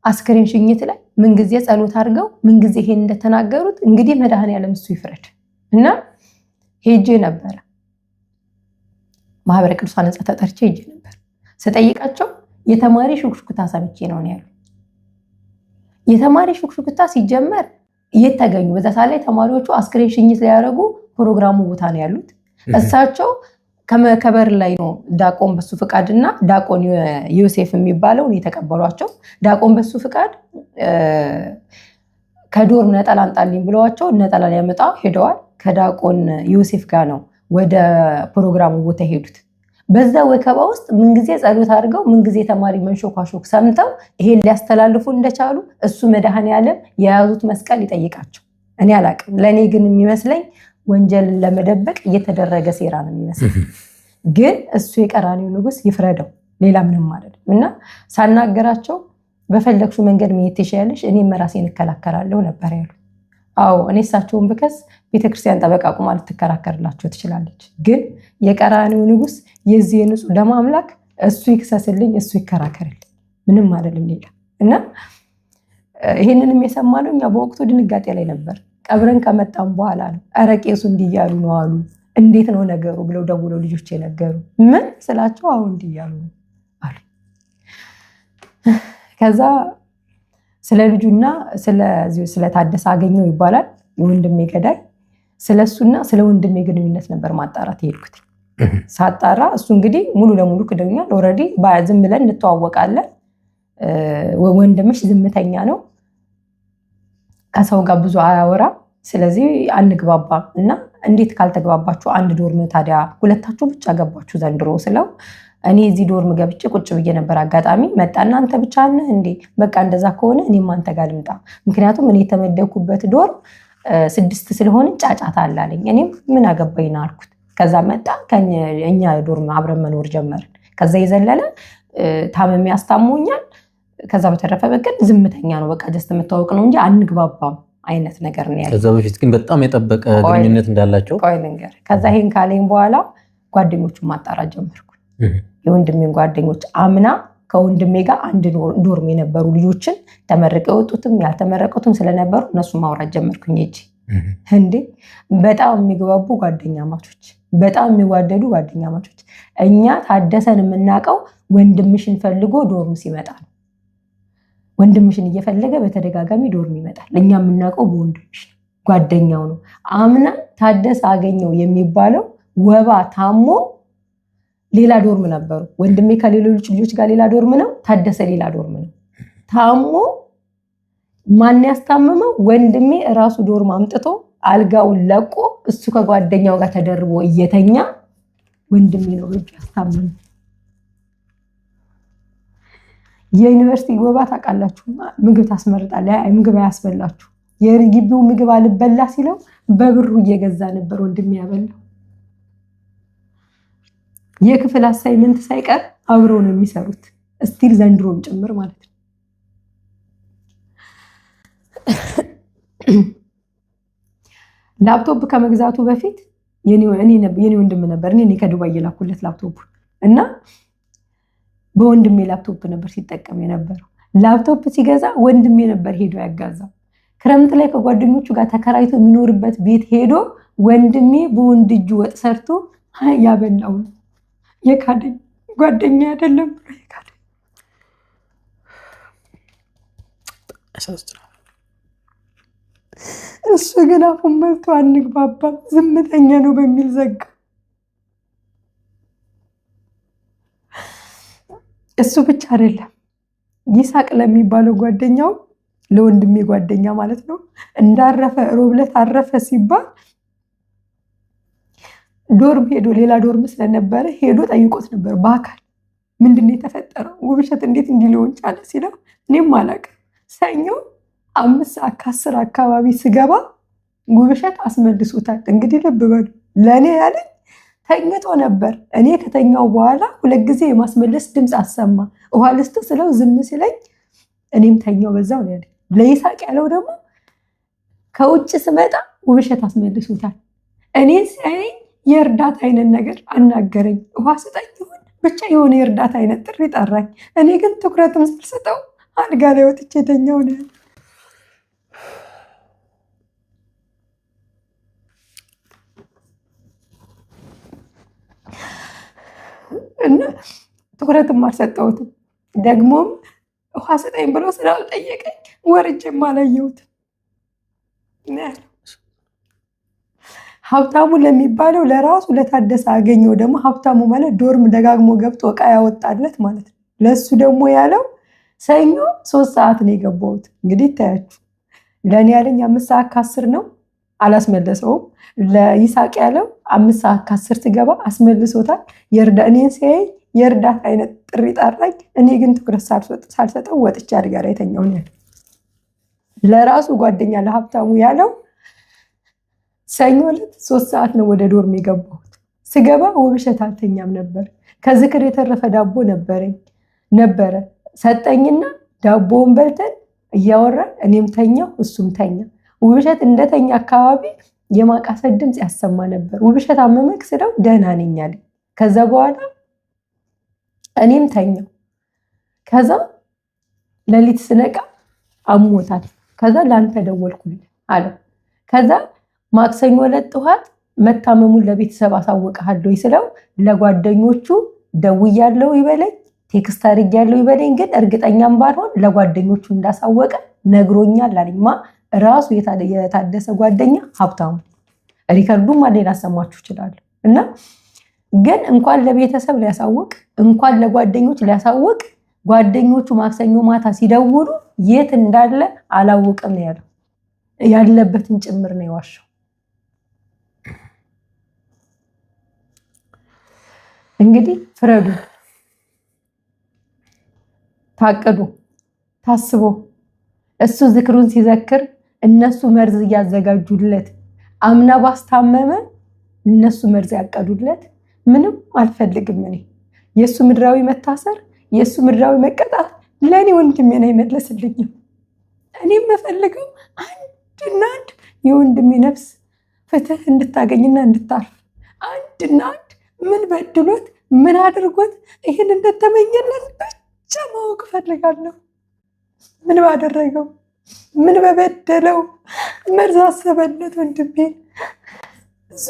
አስክሬን ሽኝት ላይ ምን ጊዜ ጸሎት አድርገው ምን ጊዜ ይሄን እንደተናገሩት እንግዲህ መድኃኔዓለም እሱ ይፍረድ። እና ሄጄ ነበር ማህበረ ቅዱሳን ሕንጻ ተጠርቼ ሄጄ ነበር። ስጠይቃቸው የተማሪ ሹክሹክታ ሰምቼ ነው ያሉ። የተማሪ ሹክሹክታ ሲጀመር እየተገኙ በዛ ሰዓት ላይ ተማሪዎቹ አስክሬን ሽኝት ላይ ያደረጉ ፕሮግራሙ ቦታ ነው ያሉት። እሳቸው ከመከበር ላይ ነው ዳቆን በሱ ፍቃድና ዳቆን ዮሴፍ የሚባለው ነው የተቀበሏቸው። ዳቆን በሱ ፍቃድ ከዶር ነጠላ አንጣልኝ ብለዋቸው ነጠላ ሊያመጣ ሄደዋል። ከዳቆን ዮሴፍ ጋር ነው ወደ ፕሮግራሙ ቦታ ሄዱት። በዛ ወከባ ውስጥ ምን ጊዜ ጸሎት አድርገው ምን ጊዜ ተማሪ መንሾካሾክ ሰምተው ይሄን ሊያስተላልፉ እንደቻሉ እሱ መድኃኔዓለም የያዙት መስቀል ይጠይቃቸው። እኔ አላቅም። ለኔ ግን የሚመስለኝ ወንጀልን ለመደበቅ እየተደረገ ሴራ ነው የሚመስለው። ግን እሱ የቀራኒው ንጉስ ይፍረደው፣ ሌላ ምንም አይደለም። እና ሳናገራቸው በፈለግሹ መንገድ መሄድ ትችያለሽ፣ እኔ መራሴን እከላከላለሁ ነበር ያሉ። አዎ እኔ እሳቸውን ብከስ ቤተክርስቲያን ጠበቃ ቁማ ልትከራከርላቸው ትችላለች። ግን የቀራኒው ንጉስ የዚህ ንጹህ ደም አምላክ እሱ ይክሰስልኝ፣ እሱ ይከራከርልኝ፣ ምንም አይደለም ሌላ። እና ይሄንንም የሰማነው እኛ በወቅቱ ድንጋጤ ላይ ነበር። ቀብረን ከመጣም በኋላ ነው ኧረ ቄሱ እንዲያሉ ነው አሉ። እንዴት ነው ነገሩ ብለው ደውለው ልጆች የነገሩ። ምን ስላቸው አሁን እንዲያሉ ነው አሉ። ከዛ ስለ ልጁና ስለ ታደሰ አገኘው ይባላል የወንድሜ ገዳይ፣ ስለሱና ስለ ወንድሜ ግንኙነት ነበር ማጣራት የሄድኩት። ሳጣራ እሱ እንግዲህ ሙሉ ለሙሉ ክደኛል። ኦልሬዲ ዝም ብለን እንተዋወቃለን፣ ወንድምሽ ዝምተኛ ነው፣ ከሰው ጋር ብዙ አያወራም፣ ስለዚህ አንግባባም እና እንዴት ካልተግባባችሁ አንድ ዶርም ታዲያ ሁለታችሁ ብቻ ገባችሁ ዘንድሮ ስለው እኔ እዚህ ዶርም ገብቼ ቁጭ ብዬ ነበር። አጋጣሚ መጣና አንተ ብቻ ነህ እንዴ? በቃ እንደዛ ከሆነ እኔም አንተ ጋር ልምጣ፣ ምክንያቱም እኔ የተመደኩበት ዶርም 6 ስለሆነ ጫጫታ አላለኝ። እኔም ምን አገባኝ አልኩት። ከዛ መጣ እኛ ዶርም አብረን መኖር ጀመርን። ከዛ የዘለለ ታመም ያስታሞኛል። ከዛ በተረፈ በቀን ዝምተኛ ነው፣ በቃ ጀስት የምታወቅ ነው እንጂ አንግባባም አይነት ነገር ነው ያለው። ከዛ በፊት ግን በጣም የጠበቀ ግንኙነት እንዳላቸው ቆይ ልንገር። ከዛ ይሄን ካለኝ በኋላ ጓደኞቹን ማጣራት ጀመርኩ። የወንድሜን ጓደኞች አምና ከወንድሜ ጋር አንድ ዶርም የነበሩ ልጆችን ተመረቀው የወጡትም ያልተመረቁትም ስለነበሩ እነሱ ማውራት ጀመርኩኝ። እንዴ በጣም የሚግባቡ ጓደኛ ማቾች፣ በጣም የሚዋደዱ ጓደኛ ማቾች። እኛ ታደሰን የምናውቀው ወንድምሽን ፈልጎ ዶርም ሲመጣ ነው። ወንድምሽን እየፈለገ በተደጋጋሚ ዶርም ይመጣል። እኛ የምናውቀው በወንድምሽ ጓደኛው ነው። አምና ታደሰ አገኘው የሚባለው ወባ ታሞ ሌላ ዶርም ነበሩ። ወንድሜ ከሌሎች ልጆች ጋር ሌላ ዶርም ነው፣ ታደሰ ሌላ ዶርም ነው። ታሞ ማን ያስታመመው? ወንድሜ ራሱ ዶርም አምጥቶ አልጋውን ለቆ እሱ ከጓደኛው ጋር ተደርቦ እየተኛ ወንድሜ ነው ልጅ ያስታመመው። የዩኒቨርሲቲ ወባ ታውቃላችሁ፣ ምግብ ታስመርጣለህ፣ ምግብ አያስበላችሁ። የግቢው ምግብ አልበላ ሲለው በብሩ እየገዛ ነበር ወንድሜ ያበላው። የክፍል አሳይመንት ሳይቀር አብረው ነው የሚሰሩት፣ ስቲል ዘንድሮም ጭምር ማለት ነው። ላፕቶፕ ከመግዛቱ በፊት የኔ ወንድም ነበር እኔ ከዱባይ የላኩለት ላፕቶፕ እና በወንድሜ ላፕቶፕ ነበር ሲጠቀም የነበረው። ላፕቶፕ ሲገዛ ወንድሜ ነበር ሄዶ ያጋዛው። ክረምት ላይ ከጓደኞቹ ጋር ተከራይቶ የሚኖርበት ቤት ሄዶ ወንድሜ በወንድ እጁ ወጥ ሰርቶ ያበላው። የካደኝ ጓደኛ አይደለም ብሎ የካደኝ። እሱ ግን አፉን መልቶ አንግባባም ዝምተኛ ነው በሚል ዘጋ። እሱ ብቻ አይደለም ይሳቅ ለሚባለው ጓደኛው ለወንድሜ ጓደኛ ማለት ነው እንዳረፈ ሮብለት አረፈ ሲባል ዶርም ሄዶ ሌላ ዶርም ስለነበረ ሄዶ ጠይቆት ነበር በአካል ምንድነው የተፈጠረው ውብሸት እንዴት እንዲሊሆን ቻለ ሲለው እኔም አላውቅም። ሰኞ 5:10 አካባቢ ስገባ ውብሸት አስመልሶታል። እንግዲህ ልብ በሉ ለኔ ያለኝ ተኝቶ ነበር። እኔ ከተኛው በኋላ ሁለት ጊዜ የማስመለስ ድምጽ አሰማ። ውሃ ልስጥ ስለው ዝም ሲለኝ እኔም ተኛው በዛው ነው ያለኝ። ለይሳቅ ያለው ደግሞ ከውጭ ስመጣ ውብሸት አስመልሶታል። እኔ ሳይ የእርዳታ አይነት ነገር አናገረኝ። ውሃ ስጠኝ ይሁን ብቻ የሆነ የእርዳታ አይነት ጥሪ ጠራኝ። እኔ ግን ትኩረትም ስልሰጠው አልጋ ላይ ወጥቼ ተኛው ነው ያለኝ። እና ትኩረትም አልሰጠሁትም። ደግሞም ውሃ ስጠኝ ብሎ ስላልጠየቀኝ ወርጄም አላየሁትም። ሀብታሙ ለሚባለው ለራሱ ለታደሰ አገኘው። ደግሞ ሀብታሙ ማለት ዶርም ደጋግሞ ገብቶ እቃ ያወጣለት ማለት ነው። ለሱ ደግሞ ያለው ሰኞ 3 ሰዓት ነው የገባሁት። እንግዲህ ታያችሁ ለኔ ያለኝ 5:10 ነው አላስመለሰውም። ለይሳቅ ያለው 5:10 ስገባ አስመልሶታል። እኔን ሲያይ የእርዳታ አይነት ጥሪ ጠራኝ። እኔ ግን ትኩረት ሳልሰጠው ወጥቼ አልጋ ላይ ተኛው ነው ያለው። ለራሱ ጓደኛ ለሀብታሙ ያለው ሰኞ ዕለት 3 ሰዓት ነው ወደ ዶርም የገባሁት። ስገባ ውብሸት አልተኛም ነበር። ከዝክር የተረፈ ዳቦ ነበረ ሰጠኝና ዳቦውን በልተን እያወራን እኔም ተኛው እሱም ተኛ። ውብሸት እንደተኛ አካባቢ የማቃሰት ድምጽ ያሰማ ነበር። ውብሸት አመመክ ስለው ደህና ነኝ አለ። ከዛ በኋላ እኔም ተኛው። ከዛ ሌሊት ስነቃ አሞታል። ከዛ ላንተ ደወልኩልህ አለ። ከዛ ማክሰኞ ዕለት ጠዋት መታመሙን ለቤተሰብ አሳውቀሃለሁ ስለው ለጓደኞቹ ደውያለሁ ይበለኝ ቴክስት አድርጌያለሁ ይበለኝ፣ ግን እርግጠኛም ባልሆን ለጓደኞቹ እንዳሳወቀ ነግሮኛል አለኝ። ራሱ የታደሰ ጓደኛ ሀብታሙ። ሪከርዱም ማለኝ ላሰማችሁ ይችላል። እና ግን እንኳን ለቤተሰብ ሊያሳውቅ እንኳን ለጓደኞች ሊያሳውቅ ጓደኞቹ ማክሰኞ ማታ ሲደውሉ የት እንዳለ አላውቅም ነው ያለው። ያለበትን ጭምር ነው የዋሸው። እንግዲህ ፍረዱ። ታቅዶ ታስቦ እሱ ዝክሩን ሲዘክር እነሱ መርዝ እያዘጋጁለት አምና ባስታመመ እነሱ መርዝ ያቀዱለት። ምንም አልፈልግም እኔ የሱ ምድራዊ መታሰር የሱ ምድራዊ መቀጣት ለኔ ወንድሜን አይመለስልኝም። እኔ የምፈልገው አንድና አንድ የወንድሜ ነፍስ ፍትህ እንድታገኝና እንድታርፍ። አንድና አንድ ምን በድሎት ምን አድርጎት ይህን እንደተመኘለት ብቻ ማወቅ ፈልጋለሁ። ምን ባደረገው ምን በበደለው መርዝ አሰበለት ወንድሜ።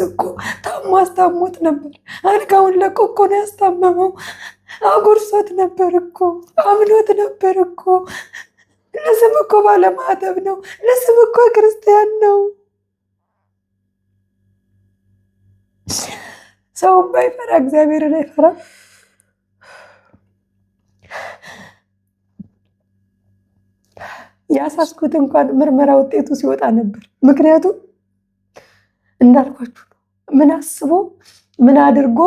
እኮ ታሟስታሞት ነበር። አልጋውን ለቆ እኮ ነው ያስታመመው። አጉርሶት ነበር እኮ አምኖት ነበር እኮ። ለስም እኮ ባለማዕተብ ነው። ለስም እኮ ክርስቲያን ነው። ሰው ባይፈራ እግዚአብሔርን አይፈራ። ያሳስኩት እንኳን ምርመራ ውጤቱ ሲወጣ ነበር። ምክንያቱም እንዳልኳችሁ ምን አስቦ ምን አድርጎ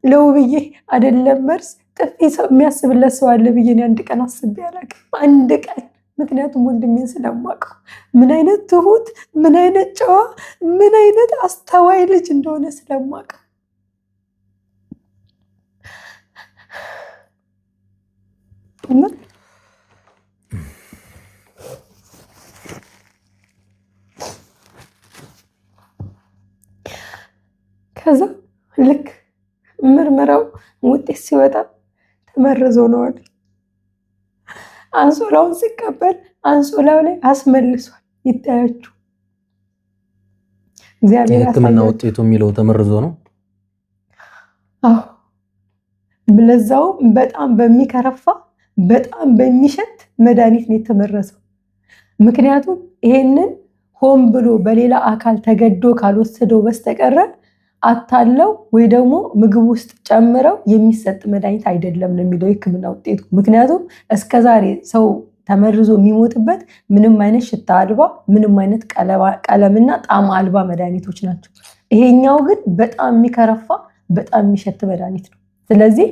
ለውብዬ አይደለም መርዝ ጥፊ ሰው የሚያስብለት ሰው አለ ብዬ እኔ አንድ ቀን አስቤ አላውቅም። አንድ ቀን። ምክንያቱም ወንድሜን ስለማውቀው ምን አይነት ትሁት፣ ምን አይነት ጨዋ፣ ምን አይነት አስተዋይ ልጅ እንደሆነ ስለማውቀው ከዛ ልክ ምርመራው ውጤት ሲወጣ ተመርዞ ነው አለ። አንሶላውን ሲቀበል አንሶላው ላይ አስመልሷል። ይታያችሁ እግዚአብሔር የሕክምና ውጤቱ የሚለው ተመርዞ ነው። አዎ ለዛው በጣም በሚከረፋ በጣም በሚሸት መድኃኒት ነው የተመረዘው። ምክንያቱም ይሄንን ሆን ብሎ በሌላ አካል ተገዶ ካልወሰደው በስተቀረ አታለው ወይ ደግሞ ምግብ ውስጥ ጨምረው የሚሰጥ መድኃኒት አይደለም ነው የሚለው የሕክምና ውጤቱ። ምክንያቱም እስከዛሬ ሰው ተመርዞ የሚሞትበት ምንም አይነት ሽታ አልባ ምንም አይነት ቀለምና ጣዕም አልባ መድኃኒቶች ናቸው። ይሄኛው ግን በጣም የሚከረፋ በጣም የሚሸት መድኃኒት ነው። ስለዚህ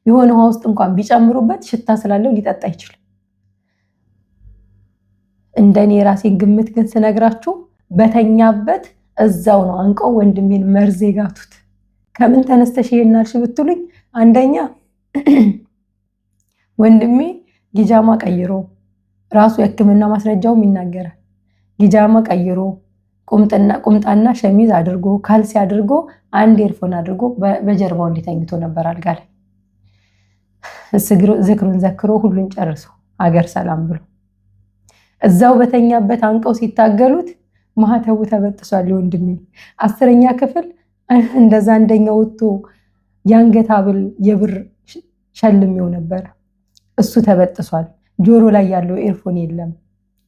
የሆነ ውሃ ውስጥ እንኳን ቢጨምሩበት ሽታ ስላለው ሊጠጣ አይችልም። እንደኔ የራሴን ግምት ግን ስነግራችሁ በተኛበት እዛው ነው አንቀው ወንድሜን መርዝ የጋቱት። ከምን ተነስተሽ ይሄን አልሽ ብትሉኝ፣ አንደኛ ወንድሜ ጊጃማ ቀይሮ ራሱ የሕክምና ማስረጃውም ይናገራል። ጊጃማ ቀይሮ ቁምጣና ሸሚዝ አድርጎ ካልሲ አድርጎ አንድ ኤርፎን አድርጎ በጀርባው እንዲተኝቶ ነበር አልጋ ላይ። ዝክሩን ዘክሮ ሁሉን ጨርሶ አገር ሰላም ብሎ እዛው በተኛበት አንቀው ሲታገሉት ማህተቡ ተበጥሷል። ወንድሜ 10ኛ ክፍል እንደዛ አንደኛው ወጥቶ የአንገት ሐብል የብር ሸልሜው ነበር። እሱ ተበጥሷል። ጆሮ ላይ ያለው ኤርፎን የለም።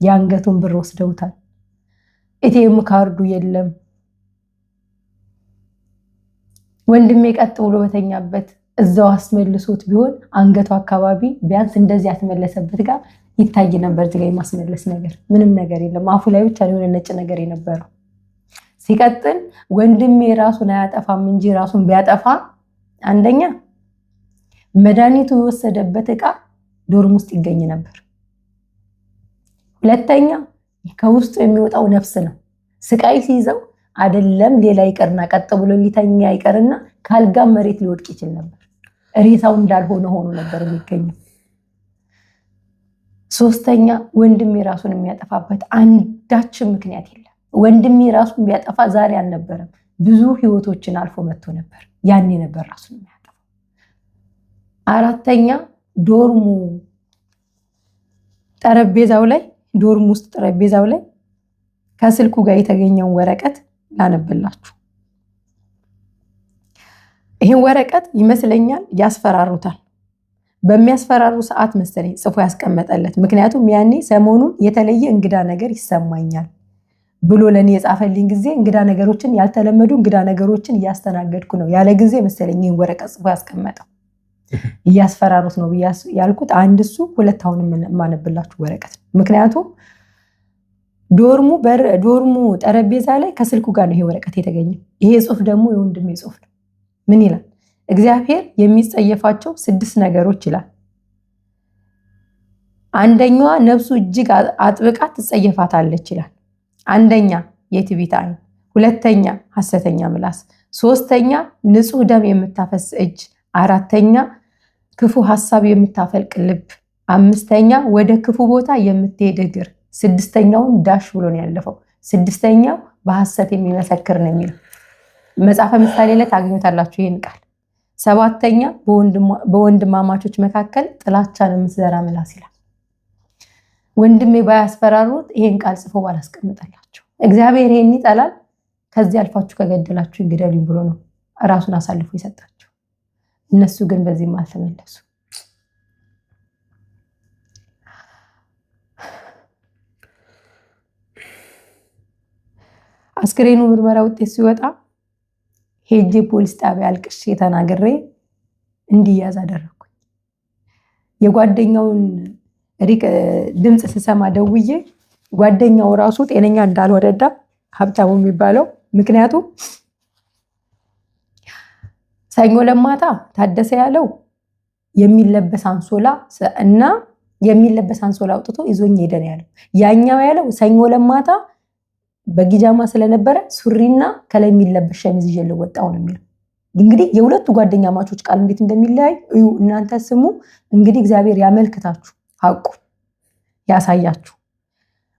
የአንገቱን ብር ወስደውታል። ኤቲኤም ካርዱ የለም። ወንድሜ ቀጥ ብሎ በተኛበት እዛው አስመልሶት ቢሆን አንገቱ አካባቢ ቢያንስ እንደዚህ ያስመለሰበት ጋር ይታይ ነበር። እዚህ ጋር የማስመለስ ነገር ምንም ነገር የለም። አፉ ላይ ብቻ የሆነ ነጭ ነገር የነበረው። ሲቀጥል ወንድሜ ራሱን አያጠፋም እንጂ ራሱን ቢያጠፋ አንደኛ መድኃኒቱ የወሰደበት ዕቃ ዶርም ውስጥ ይገኝ ነበር። ሁለተኛ ከውስጡ የሚወጣው ነፍስ ነው። ስቃይ ሲይዘው አይደለም ሌላ ይቀርና ቀጥ ብሎ ሊተኛ ይቀርና ካልጋ መሬት ሊወድቅ ይችል ነበር። ሬሳው እንዳልሆነ ሆኖ ነበር የሚገኘው። ሶስተኛ ወንድሜ ራሱን የሚያጠፋበት አንዳችም ምክንያት የለም። ወንድሜ ራሱን ቢያጠፋ ዛሬ አልነበረም፣ ብዙ ህይወቶችን አልፎ መጥቶ ነበር። ያኔ ነበር ራሱን የሚያጠፋው። አራተኛ ዶርሙ ጠረጴዛው ላይ ዶርሙ ውስጥ ጠረጴዛው ላይ ከስልኩ ጋር የተገኘውን ወረቀት ላነብላችሁ። ይሄን ወረቀት ይመስለኛል ያስፈራሩታል። በሚያስፈራሩ ሰዓት መሰለኝ ጽፎ ያስቀመጠለት። ምክንያቱም ያኔ ሰሞኑን የተለየ እንግዳ ነገር ይሰማኛል ብሎ ለኔ የጻፈልኝ ጊዜ እንግዳ ነገሮችን ያልተለመዱ እንግዳ ነገሮችን እያስተናገድኩ ነው ያለ ጊዜ መሰለኝ ይሄን ወረቀት ጽፎ ያስቀመጠው። እያስፈራሩት ነው ያልኩት አንድ እሱ፣ ሁለት አሁን የማነብላችሁ ወረቀት ነው። ምክንያቱም ዶርሙ ጠረጴዛ ላይ ከስልኩ ጋር ነው ይሄ ወረቀት የተገኘው። ይሄ ጽሁፍ ደግሞ የወንድሜ ጽሁፍ ነው። ምን ይላል? እግዚአብሔር የሚጸየፋቸው 6 ነገሮች ይላል። አንደኛዋ ነፍሱ እጅግ አጥብቃ ትጸየፋታለች ይላል። አንደኛ የትዕቢት ዓይን፣ ሁለተኛ ሐሰተኛ ምላስ፣ ሶስተኛ ንጹህ ደም የምታፈስ እጅ፣ አራተኛ ክፉ ሐሳብ የምታፈልቅ ልብ፣ አምስተኛ ወደ ክፉ ቦታ የምትሄድ እግር፣ ስድስተኛውን ዳሽ ብሎ ነው ያለፈው። ስድስተኛው በሐሰት የሚመሰክር ነው የሚለው መጽሐፈ ምሳሌ ላይ ታገኙታላችሁ ይሄን ቃል። ሰባተኛ በወንድማማቾች መካከል ጥላቻን የምትዘራ ምላስ ይላል። ወንድሜ ባያስፈራሩት ይሄን ቃል ጽፎ ባላስቀምጠላቸው። እግዚአብሔር ይሄን ይጠላል፣ ከዚህ አልፋችሁ ከገደላችሁ ይግደሉኝ ብሎ ነው ራሱን አሳልፎ የሰጣቸው። እነሱ ግን በዚህም አልተመለሱ። አስክሬኑ ምርመራ ውጤት ሲወጣ ሄጄ ፖሊስ ጣቢያ አልቅሼ ተናግሬ እንዲያዝ አደረኩኝ። የጓደኛውን ድምፅ ስሰማ ደውዬ ጓደኛው ራሱ ጤነኛ እንዳልወደዳ ሀብታሙ የሚባለው፣ ምክንያቱም ሰኞ ለማታ ታደሰ ያለው የሚለበስ አንሶላ እና የሚለበስ አንሶላ አውጥቶ ይዞኝ ሄደ ነው ያለው። ያኛው ያለው ሰኞ ለማታ በጊጃማ ስለነበረ ሱሪና ከላይ የሚለበስ ሸሚዝ ይዤ ልወጣው ነው የሚለው። እንግዲህ የሁለቱ ጓደኛ ማቾች ቃል እንዴት እንደሚለያይ እዩ እናንተ ስሙ። እንግዲህ እግዚአብሔር ያመልክታችሁ ሐቁ ያሳያችሁ።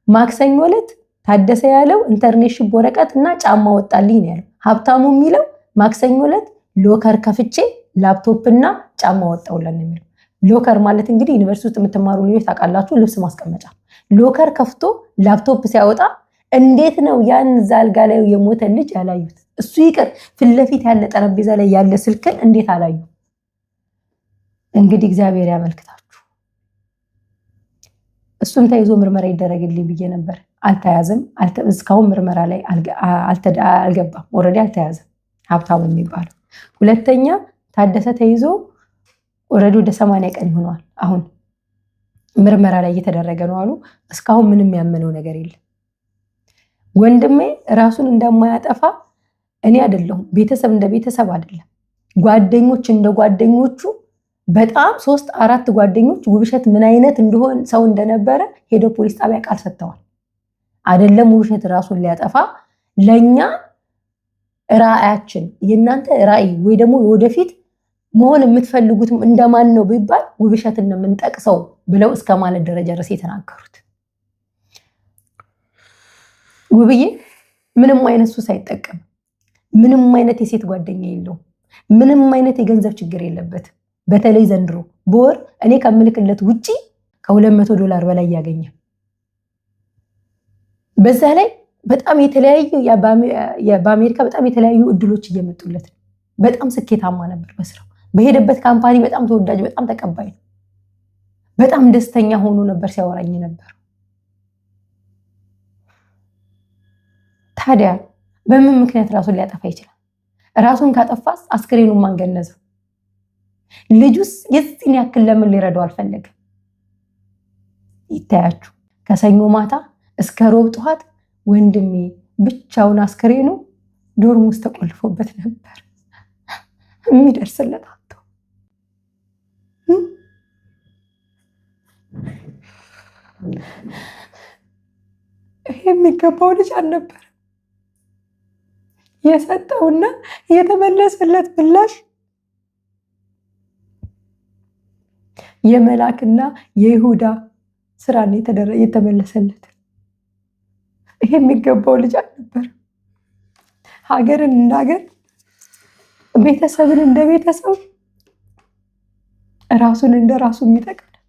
ማክሰኞ ዕለት ታደሰ ያለው ኢንተርኔሽን ወረቀትና ጫማ ወጣልኝ ነው ያለው። ሀብታሙ የሚለው ማክሰኞ ዕለት ሎከር ከፍቼ ላፕቶፕና ጫማ ወጣውለን ነው የሚለው። ሎከር ማለት እንግዲህ ዩኒቨርሲቲ ውስጥ የምትማሩ ልጆች ታውቃላችሁ፣ ልብስ ማስቀመጫ። ሎከር ከፍቶ ላፕቶፕ ሲያወጣ እንዴት ነው ያን ዛልጋ ላይ የሞተ ልጅ ያላዩት? እሱ ይቅር ፊት ለፊት ያለ ጠረጴዛ ላይ ያለ ስልክን እንዴት አላዩ? እንግዲህ እግዚአብሔር ያመልክታችሁ። እሱም ተይዞ ምርመራ ይደረግልኝ ብዬ ነበር። አልተያዘም። እስካሁን ምርመራ ላይ አልገባም። ኦልሬዲ አልተያዘም ሀብታሙ የሚባለው። ሁለተኛ ታደሰ ተይዞ ኦልሬዲ ወደ 80 ቀን ይሆናል። አሁን ምርመራ ላይ እየተደረገ ነው አሉ። እስካሁን ምንም ያመነው ነገር የለም። ወንድሜ ራሱን እንደማያጠፋ እኔ አይደለሁም፣ ቤተሰብ እንደ ቤተሰብ አይደለም፣ ጓደኞች እንደ ጓደኞቹ በጣም 3-4 ጓደኞች ውብሸት ምን አይነት እንደሆነ ሰው እንደነበረ ሄደው ፖሊስ ጣቢያ ቃል ሰጥተዋል። አይደለም ውብሸት ራሱን ሊያጠፋ ለኛ ራእያችን የእናንተ ራእይ ወይ ደግሞ ወደፊት መሆን የምትፈልጉት እንደማን ነው ቢባል ውብሸትን ነው የምንጠቅሰው ብለው እስከ ማለት ደረጃ ድረስ የተናገሩት። ውብዬ ምንም አይነት ሱስ አይጠቀም፣ ምንም አይነት የሴት ጓደኛ የለውም፣ ምንም አይነት የገንዘብ ችግር የለበት። በተለይ ዘንድሮ በወር እኔ ከምልክለት ውጪ ከ$200 በላይ ያገኘ። በዛ ላይ በጣም የተለያዩ በአሜሪካ በጣም የተለያዩ እድሎች እየመጡለት ነው። በጣም ስኬታማ ነበር በስራው። በሄደበት ካምፓኒ በጣም ተወዳጅ፣ በጣም ተቀባይ ነው። በጣም ደስተኛ ሆኖ ነበር ሲያወራኝ ነበር። ታዲያ በምን ምክንያት ራሱን ሊያጠፋ ይችላል? ራሱን ካጠፋስ አስክሬኑን ማን ገነዘው? ልጁስ የዚህን ያክል ለምን ሊረዳው አልፈለገም? ይታያችሁ ከሰኞ ማታ እስከ ሮብ ጠዋት ወንድሜ ብቻውን አስክሬኑ ዶርም ውስጥ ተቆልፎበት ነበር። የሚደርስለት አጥቶ ይሄ የሚገባው ልጅ አልነበር። የሰጠውና የተመለሰለት ምላሽ የመላክና የይሁዳ ስራን የተመለሰለት። ይሄ የሚገባው ልጅ አልነበር። ሀገርን እንደ ሀገር፣ ቤተሰብን እንደ ቤተሰብ፣ ራሱን እንደ ራሱ የሚጠቅም ነበር።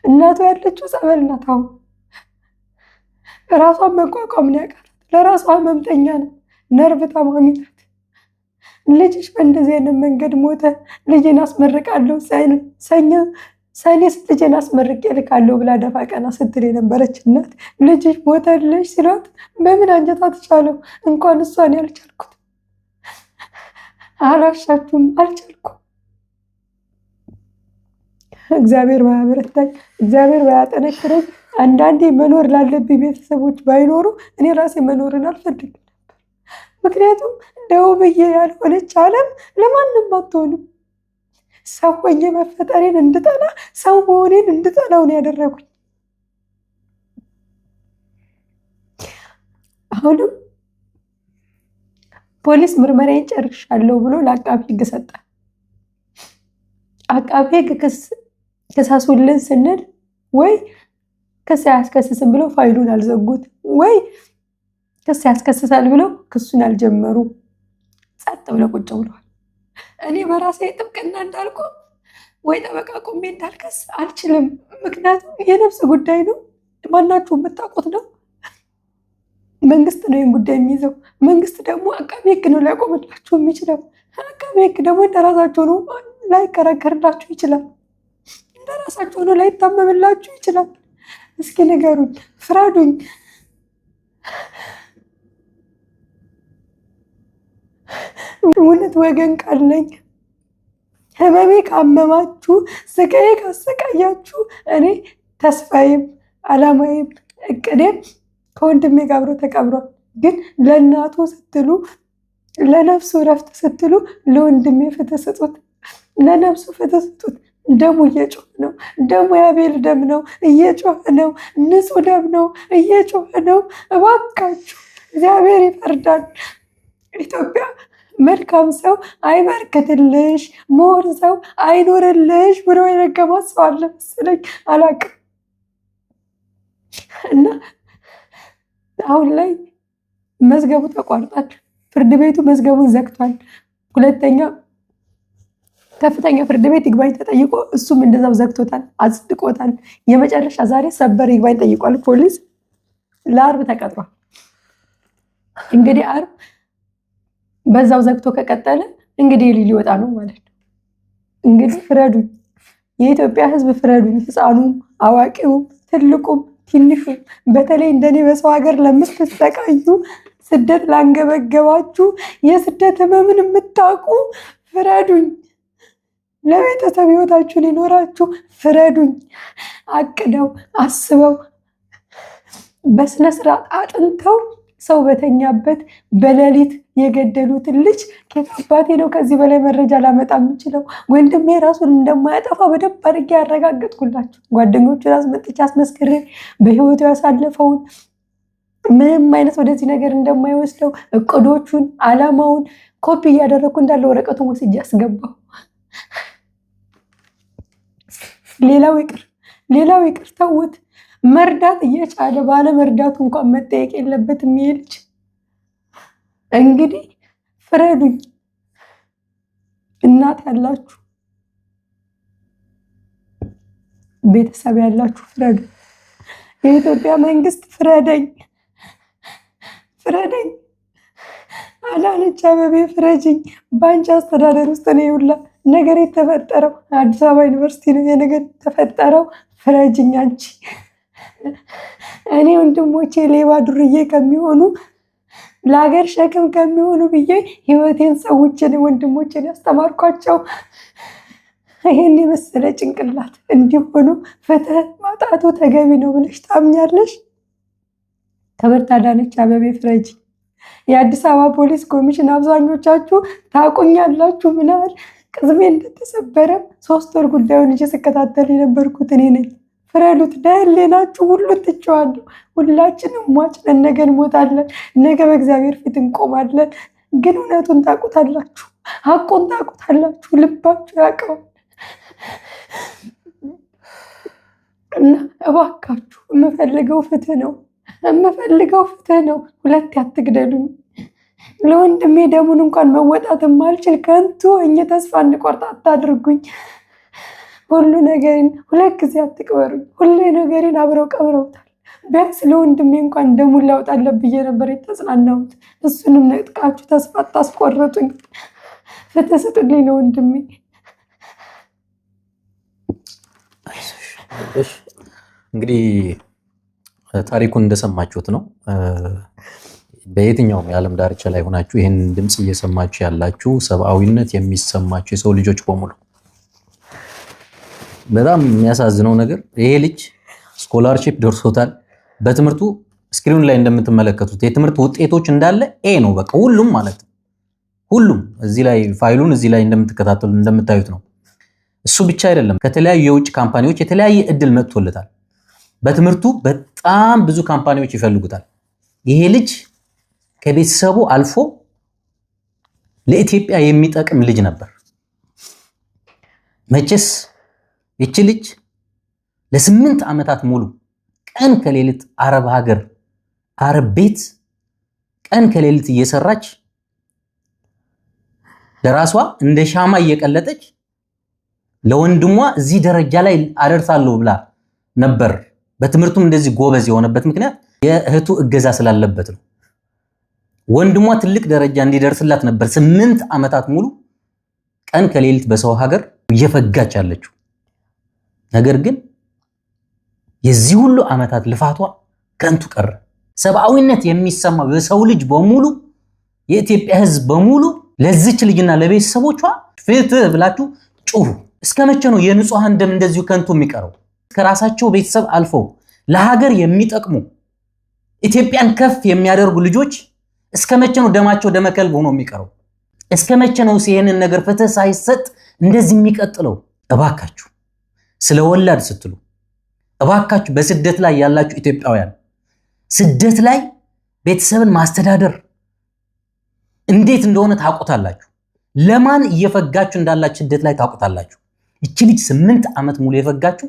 እናቱ ያለችው ጸበል ናት። አሁን ራሷን መቋቋም ነው ያቃታት። ለራሷ ህመምተኛ ነው፣ ነርቭ ታማሚ ናት። ልጅሽ በእንደዚህ አይነት መንገድ ሞተ፣ ልጄን አስመርቃለሁ ሰኔስ ልጄን አስመርቄ እልካለሁ ብላ ደፋ ቀና ስትል የነበረች እናት ልጅሽ ሞተልሽ ሲሏት በምን አንጀቷ ተቻለው? እንኳን እሷን ያልቻልኩት አላሻችሁም፣ አልቻልኩም። እግዚአብሔር ባያበረታኝ፣ እግዚአብሔር ባያጠነክረኝ፣ አንዳንዴ መኖር ላለብኝ ቤተሰቦች ባይኖሩ እኔ ራሴ መኖርን አልፈልግም ነበር። ምክንያቱም ደውብዬ ያልሆነች ዓለም ለማንም አትሆንም። ሰው ሆኜ መፈጠሬን እንድጠላ፣ ሰው መሆኔን እንድጠላው ነው ያደረጉኝ። አሁንም ፖሊስ ምርመራዬን ጨርሻለሁ ብሎ ለአቃቤ ሕግ ሰጠ። አቃቤ ሕግ ክሰሱልን ስንል ወይ ክስ አያስከስስም ብለው ፋይሉን አልዘጉት፣ ወይ ክስ ያስከስሳል ብለው ክሱን አልጀመሩ። ጸጥ ብለው ቁጭ ብለዋል። እኔ በራሴ ጥብቅና እንዳልቆም ወይ ጠበቃ ቆሜ እንዳልከስ አልችልም። ምክንያቱም የነፍስ ጉዳይ ነው። ማናችሁ የምታውቁት ነው። መንግስት ነው ይህን ጉዳይ የሚይዘው። መንግስት ደግሞ አቃቤ ሕግ ነው ሊያቆምላችሁ የሚችለው። አቃቤ ሕግ ደግሞ እንደራሳችሁ ነው ላይከራከርላችሁ ይችላል። እንደራሳችሁ ነው ላይታመምላችሁ ይችላል። እስኪ ንገሩኝ፣ ፍራዱኝ። እውነት ወገን ካለኝ ህመሜ ካመማችሁ፣ ስቃዬ ካሰቃያችሁ እኔ ተስፋዬም አላማዬም እቅዴም ከወንድሜ ጋር አብሮ ተቀብሯል። ግን ለእናቱ ስትሉ፣ ለነፍሱ ረፍት ስትሉ ለወንድሜ ፍትህ ስጡት፣ ለነፍሱ ፍትህ ስጡት። ደሙ እየጮኸ ነው። ደሙ የአቤል ደም ነው፣ እየጮኸ ነው። ንጹህ ደም ነው፣ እየጮኸ ነው። እባካችሁ እግዚአብሔር ይፈርዳል። ኢትዮጵያ መልካም ሰው አይበርክትልሽ፣ ምሁር ሰው አይኖርልሽ ብሎ የረገማት ሰው አለ መሰለኝ፣ አላውቅም። እና አሁን ላይ መዝገቡ ተቋርጧል። ፍርድ ቤቱ መዝገቡን ዘግቷል። ሁለተኛ ከፍተኛ ፍርድ ቤት ይግባኝ ተጠይቆ እሱም እንደዛው ዘግቶታል፣ አጽድቆታል። የመጨረሻ ዛሬ ሰበር ይግባኝ ጠይቋል ፖሊስ። ለአርብ ተቀጥሯል። እንግዲህ አርብ በዛው ዘግቶ ከቀጠለ እንግዲህ ሊወጣ ነው ማለት ነው። እንግዲህ ፍረዱኝ፣ የኢትዮጵያ ሕዝብ ፍረዱኝ። ሕፃኑም አዋቂውም ትልቁም ትንሹም፣ በተለይ እንደኔ በሰው ሀገር ለምትሰቃዩ ስደት ላንገበገባችሁ የስደት ህመምን የምታውቁ ፍረዱኝ። ለቤተሰብ ህይወታችሁን ይኖራችሁ ፍረዱኝ። አቅደው አስበው በስነ ስርዓት አጥንተው ሰው በተኛበት በሌሊት የገደሉትን ልጅ ከአባቴ ነው ከዚህ በላይ መረጃ ላመጣ የምችለው። ወንድሜ ራሱን እንደማያጠፋ በደንብ አድርጌ ያረጋግጥኩላችሁ። ጓደኞቹን አስመጥቼ አስመስክሬ በህይወቱ ያሳለፈውን ምንም አይነት ወደዚህ ነገር እንደማይወስደው እቅዶቹን፣ አላማውን ኮፒ እያደረግኩ እንዳለ ወረቀቱን ወስጄ አስገባው። ሌላው ይቅር ተውት። መርዳት እየቻለ ባለ መርዳቱ እንኳን መጠየቅ የለበትም ይሄ ልጅ። እንግዲህ ፍረዱኝ። እናት ያላችሁ ቤተሰብ ያላችሁ ፍረዱ። የኢትዮጵያ መንግስት ፍረደኝ። አዳነች አቤቤ ፍረጅኝ። በአንቺ አስተዳደር ውስጥ ነው ይውላ ነገር የተፈጠረው። አዲስ አበባ ዩኒቨርሲቲ ነው የነገር የተፈጠረው። ፍረጅኝ አንቺ። እኔ ወንድሞቼ ሌባ ዱርዬ ከሚሆኑ ለሀገር ሸክም ከሚሆኑ ብዬ ህይወቴን ሰውችን ወንድሞቼን ያስተማርኳቸው ይሄን የመሰለ ጭንቅላት እንዲሆኑ ፍትህ ማጣቱ ተገቢ ነው ብለሽ ታምኛለሽ? ክብርት አዳነች አቤቤ ፍረጅኝ። የአዲስ አበባ ፖሊስ ኮሚሽን አብዛኞቻችሁ ታውቁኛላችሁ። ምናል ቅዝሜ እንደተሰበረም 3 ወር ጉዳዩን እጅ ስከታተል የነበርኩት እኔ ነኝ። ፍረዱት። ደህሌ ናችሁ። ሁሉን ትቼዋለሁ። ሁላችንም ሟች ነን። ነገ እንሞታለን። ነገ በእግዚአብሔር ፊት እንቆማለን። ግን እውነቱን ታውቁታላችሁ፣ ሀቁን ታውቁታላችሁ። ልባችሁ ያውቀዋል። እና እባካችሁ የምፈልገው ፍትህ ነው። ሁለት አትግደሉኝ። ለወንድሜ ደሙን እንኳን መወጣት የማልችል ከንቱ እኛ ተስፋ እንድቆርጥ አታድርጉኝ። ሁሉ ነገሬን 2 ጊዜ አትቅበሩኝ። ሁሉ ነገሬን አብረው ቀብረውታል። ቢያንስ ለወንድሜ እንኳን ደሙን ላውጣለት ብዬ ነበር የተጽናናሁት። እሱንም ነጥቃችሁ ተስፋ አታስቆርጡኝ። ፍትህ ስጡልኝ ለወንድሜ። እንግዲህ ታሪኩን እንደሰማችሁት ነው። በየትኛውም የዓለም ዳርቻ ላይ ሆናችሁ ይህን ድምፅ እየሰማችሁ ያላችሁ ሰብአዊነት የሚሰማችሁ የሰው ልጆች በሙሉ በጣም የሚያሳዝነው ነገር ይሄ ልጅ ስኮላርሺፕ ደርሶታል። በትምህርቱ ስክሪን ላይ እንደምትመለከቱት የትምህርት ውጤቶች እንዳለ ኤ ነው። በቃ ሁሉም ማለት ነው። ሁሉም እዚህ ላይ ፋይሉን እዚህ ላይ እንደምትከታተሉ እንደምታዩት ነው። እሱ ብቻ አይደለም፣ ከተለያዩ የውጭ ካምፓኒዎች የተለያየ እድል መጥቶለታል። በትምህርቱ በጣም ብዙ ካምፓኒዎች ይፈልጉታል። ይሄ ልጅ ከቤተሰቡ አልፎ ለኢትዮጵያ የሚጠቅም ልጅ ነበር። መቼስ ይቺ ልጅ ለ8 ዓመታት ሙሉ ቀን ከሌሊት አረብ ቤት ቀን ከሌሊት እየሰራች ለራሷ እንደ ሻማ እየቀለጠች ለወንድሟ እዚህ ደረጃ ላይ አደርሳለሁ ብላ ነበር። በትምህርቱም እንደዚህ ጎበዝ የሆነበት ምክንያት የእህቱ እገዛ ስላለበት ነው። ወንድሟ ትልቅ ደረጃ እንዲደርስላት ነበር 8 ዓመታት ሙሉ ቀን ከሌሊት በሰው ሀገር እየፈጋች ያለችው። ነገር ግን የዚህ ሁሉ ዓመታት ልፋቷ ከንቱ ቀረ። ሰብአዊነት የሚሰማው የሰው ልጅ በሙሉ የኢትዮጵያ ሕዝብ በሙሉ ለዚች ልጅና ለቤተሰቦቿ ፍትህ ብላችሁ ጩሁ። እስከ መቼ ነው የንጹሃን ደም እንደዚሁ ከንቱ የሚቀረው? ከራሳቸው ቤተሰብ አልፈው ለሀገር የሚጠቅሙ ኢትዮጵያን ከፍ የሚያደርጉ ልጆች እስከ መቼ ነው ደማቸው ደመከልብ ሆኖ የሚቀረው? እስከ መቼ ነው ይሄንን ነገር ፍትህ ሳይሰጥ እንደዚህ የሚቀጥለው? እባካችሁ ስለ ወላድ ስትሉ እባካችሁ በስደት ላይ ያላችሁ ኢትዮጵያውያን ስደት ላይ ቤተሰብን ማስተዳደር እንዴት እንደሆነ ታውቁታላችሁ። ለማን እየፈጋችሁ እንዳላችሁ ስደት ላይ ታውቁታላችሁ። እቺ ልጅ 8 ዓመት ሙሉ የፈጋችሁ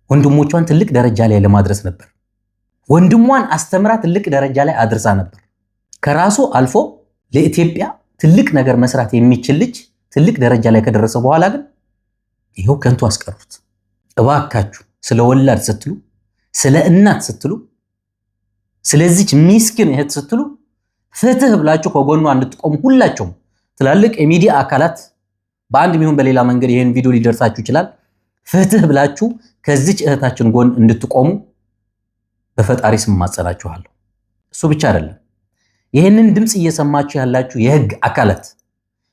ወንድሞቿን ትልቅ ደረጃ ላይ ለማድረስ ነበር። ወንድሟን አስተምራ ትልቅ ደረጃ ላይ አድርሳ ነበር። ከራሱ አልፎ ለኢትዮጵያ ትልቅ ነገር መስራት የሚችል ልጅ ትልቅ ደረጃ ላይ ከደረሰ በኋላ ግን ይሄው ከንቱ አስቀሩት። እባካችሁ ስለ ወላድ ስትሉ፣ ስለ እናት ስትሉ፣ ስለዚች ሚስኪን እህት ስትሉ ፍትህ ብላችሁ ከጎኗ እንድትቆሙ ሁላችሁም ትላልቅ የሚዲያ አካላት በአንድ ሚሆን በሌላ መንገድ ይሄን ቪዲዮ ሊደርሳችሁ ይችላል። ፍትህ ብላችሁ ከዚች እህታችን ጎን እንድትቆሙ በፈጣሪ ስም ማጸናችኋለሁ። እሱ ብቻ አይደለም፣ ይሄንን ድምጽ እየሰማችሁ ያላችሁ የህግ አካላት፣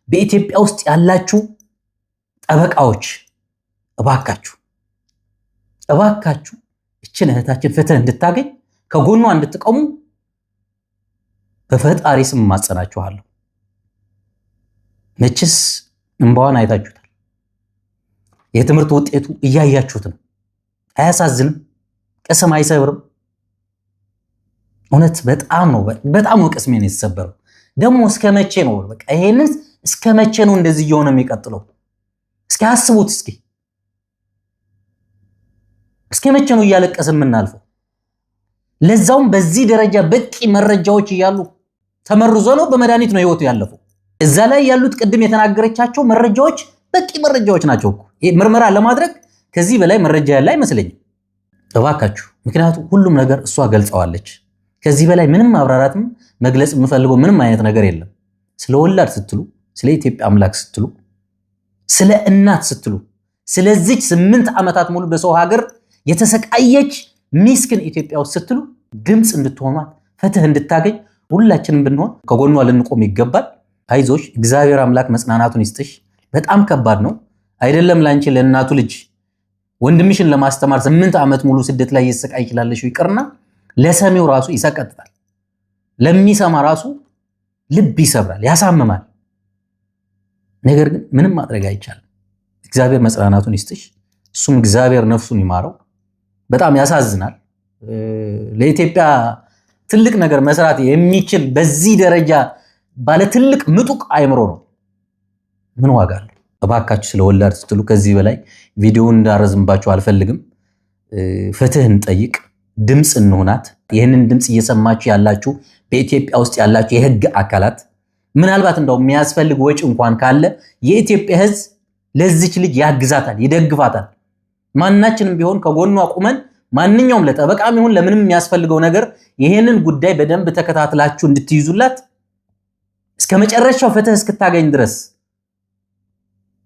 በኢትዮጵያ ውስጥ ያላችሁ ጠበቃዎች እባካችሁ እችን እህታችን ፍትህ እንድታገኝ ከጎኗ እንድትቆሙ በፈጣሪ ስም ማጸናችኋለሁ። መችስ እንባዋን አይታችሁታል። የትምህርት ውጤቱ እያያችሁት ነው። አያሳዝንም? ቅስም አይሰብርም? እውነት በጣም ነው ቅስሜን የተሰበረው። ደግሞ እስከ መቼ ነው በቃ ይሄንን እስከ መቼ ነው እንደዚህ እየሆነ የሚቀጥለው? እስኪ አስቡት። እስከ መቼ ነው እያለቀስን የምናልፈው? ለዛውም በዚህ ደረጃ በቂ መረጃዎች እያሉ ተመርዞ ነው በመድኃኒት ነው ህይወቱ ያለፈው። እዛ ላይ ያሉት ቅድም የተናገረቻቸው መረጃዎች በቂ መረጃዎች ናቸው እኮ ምርመራ ለማድረግ ከዚህ በላይ መረጃ ያለ አይመስለኝም። እባካችሁ፣ ምክንያቱም ሁሉም ነገር እሷ ገልጸዋለች። ከዚህ በላይ ምንም ማብራራትም መግለጽ የምፈልገው ምንም አይነት ነገር የለም። ስለ ወላድ ስትሉ፣ ስለ ኢትዮጵያ አምላክ ስትሉ፣ ስለ እናት ስትሉ፣ ስለዚች 8 ዓመታት ሙሉ በሰው ሀገር የተሰቃየች ሚስኪን ኢትዮጵያ ውስጥ ስትሉ ድምጽ እንድትሆኗት ፍትህ እንድታገኝ ሁላችንም ብንሆን ከጎኗ ልንቆም ይገባል። አይዞሽ፣ እግዚአብሔር አምላክ መጽናናቱን ይስጥሽ። በጣም ከባድ ነው አይደለም ላንቺ ለእናቱ ልጅ ወንድምሽን ለማስተማር 8 ዓመት ሙሉ ስደት ላይ ይሰቃይ ይችላልሽ ይቅርና ለሰሚው ራሱ ይሰቀጥጣል። ለሚሰማ ራሱ ልብ ይሰብራል፣ ያሳምማል። ነገር ግን ምንም ማድረግ አይቻልም። እግዚአብሔር መጽናናቱን ይስጥሽ። እሱም እግዚአብሔር ነፍሱን ይማረው። በጣም ያሳዝናል። ለኢትዮጵያ ትልቅ ነገር መስራት የሚችል በዚህ ደረጃ ባለ ትልቅ ምጡቅ አይምሮ ነው። ምን ዋጋ አለው? እባካችሁ ስለ ወላድ ስትሉ ከዚህ በላይ ቪዲዮውን እንዳረዝምባችሁ አልፈልግም። ፍትህ እንጠይቅ፣ ድምጽ እንሆናት። ይህንን ድምጽ እየሰማችሁ ያላችሁ በኢትዮጵያ ውስጥ ያላችሁ የህግ አካላት ምናልባት እንደው የሚያስፈልግ ወጪ እንኳን ካለ የኢትዮጵያ ህዝብ ለዚች ልጅ ያግዛታል፣ ይደግፋታል። ማናችንም ቢሆን ከጎኗ ቁመን ማንኛውም ለጠበቃም ይሁን ለምንም የሚያስፈልገው ነገር ይሄንን ጉዳይ በደንብ ተከታትላችሁ እንድትይዙላት እስከ መጨረሻው ፍትህ እስክታገኝ ድረስ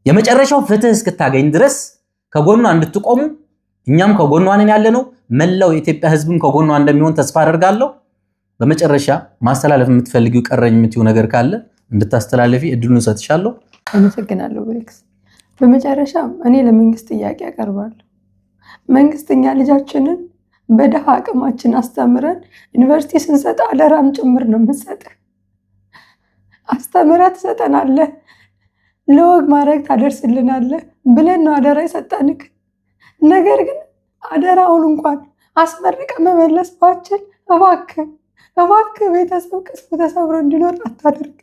የመጨረሻው ፍትህ እስክታገኝ ድረስ ከጎኗ እንድትቆሙ እኛም ከጎኗ ነን ያለነው። መላው የኢትዮጵያ ህዝብም ከጎኗ እንደሚሆን ተስፋ አደርጋለሁ። በመጨረሻ ማስተላለፍ የምትፈልጊው ቀረኝ የምትይው ነገር ካለ እንድታስተላለፊ እድሉን ሰጥሻለሁ። አመሰግናለሁ ብሬክስ። በመጨረሻ እኔ ለመንግስት ጥያቄ ያቀርባለሁ። መንግስትኛ ልጃችንን በደሃ አቅማችን አስተምረን ዩኒቨርሲቲ ስንሰጥ አደራም ጭምር ነው የምንሰጥህ። አስተምረህ ትሰጠናለህ፣ ለወግ ማድረግ ታደርስልናለህ ብለን ነው አደራ የሰጠንክ። ነገር ግን አደራውን እንኳን አስመርቀ መመለስ ባችል እባክህ ቤተሰብ ቅስሙ ተሰብሮ እንዲኖር አታደርግ።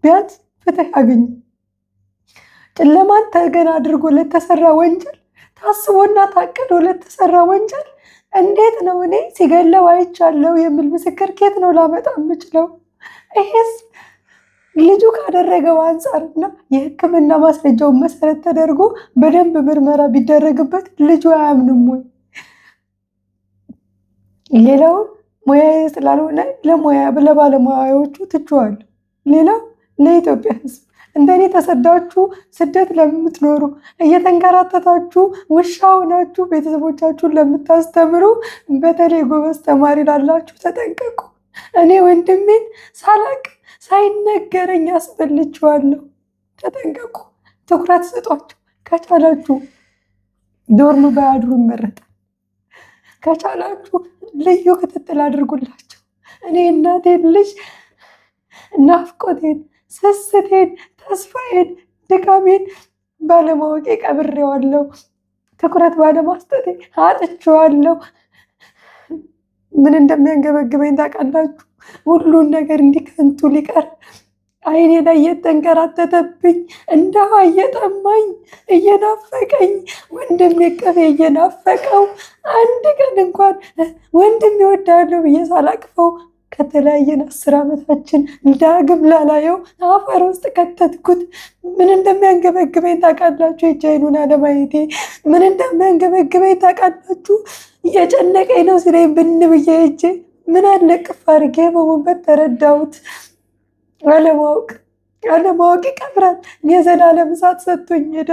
ቢያንስ ፍትህ ያገኝ። ጨለማን ተገን አድርጎ ለተሰራ ወንጀል ታስቦና ታቅዶ ለተሰራ ወንጀል እንዴት ነው እኔ ሲገለው አይቻለው የሚል ምስክር ከየት ነው ላመጣ የምችለው? ይሄስ ልጁ ካደረገው አንፃርና የሕክምና ማስረጃውን መሰረት ተደርጎ በደንብ ምርመራ ቢደረግበት ልጁ አያምንም ወይ? ሌላውን ሙያዬ ስላልሆነ ለባለሙያዎቹ ትቼዋለሁ። ሌላው ለኢትዮጵያ ሕዝብ እንደኔ ተሰዳችሁ ስደት ለምትኖሩ እየተንከራተታችሁ ውሻ ሆናችሁ ቤተሰቦቻችሁን ለምታስተምሩ በተለይ ጎበዝ ተማሪ ላላችሁ ተጠንቀቁ። እኔ ወንድሜን ሳላቅ ሳይነገረኝ አስበልቼዋለሁ። ተጠንቀቁ፣ ትኩረት ስጧቸው። ከቻላችሁ ዶርም ባያድሩ ይመረጣል። ከቻላችሁ ልዩ ክትትል አድርጉላቸው። እኔ እናቴን ልጅ ናፍቆቴን፣ ስስቴን፣ ተስፋዬን፣ ድካሜን ባለማወቄ ቀብሬዋለሁ። ትኩረት ባለማስጠቴ አጥቼዋለሁ። ምን እንደሚያንገበግበኝ ታውቃላችሁ? ሁሉን ነገር እንዲከንቱ ሊቀር አይኔ ላይ እየተንከራተተብኝ እንደ ውሃ እየጠማኝ እየናፈቀኝ ወንድሜ እቅፌ እየናፈቀው አንድ ቀን እንኳን ወንድሜ እወድሃለሁ ብዬ ሳላቅፈው ከተለያየን 10 ዓመታችን ዳግም ላላየው አፈር ውስጥ ከተትኩት። ምን እንደሚያንገበግበኝ ታውቃላችሁ? የጃይኑን አለማየቴ ምን እንደሚያንገበግበኝ ታውቃላችሁ? እየጨነቀኝ ነው ሲለኝ ብን ብዬ ሄጄ ምን አለ ቅፍ አድርጌ በሞበት ተረዳሁት። አለማወቅ ይቀብራል። የዘላለም እሳት ሰጥቶኝ ሄደ።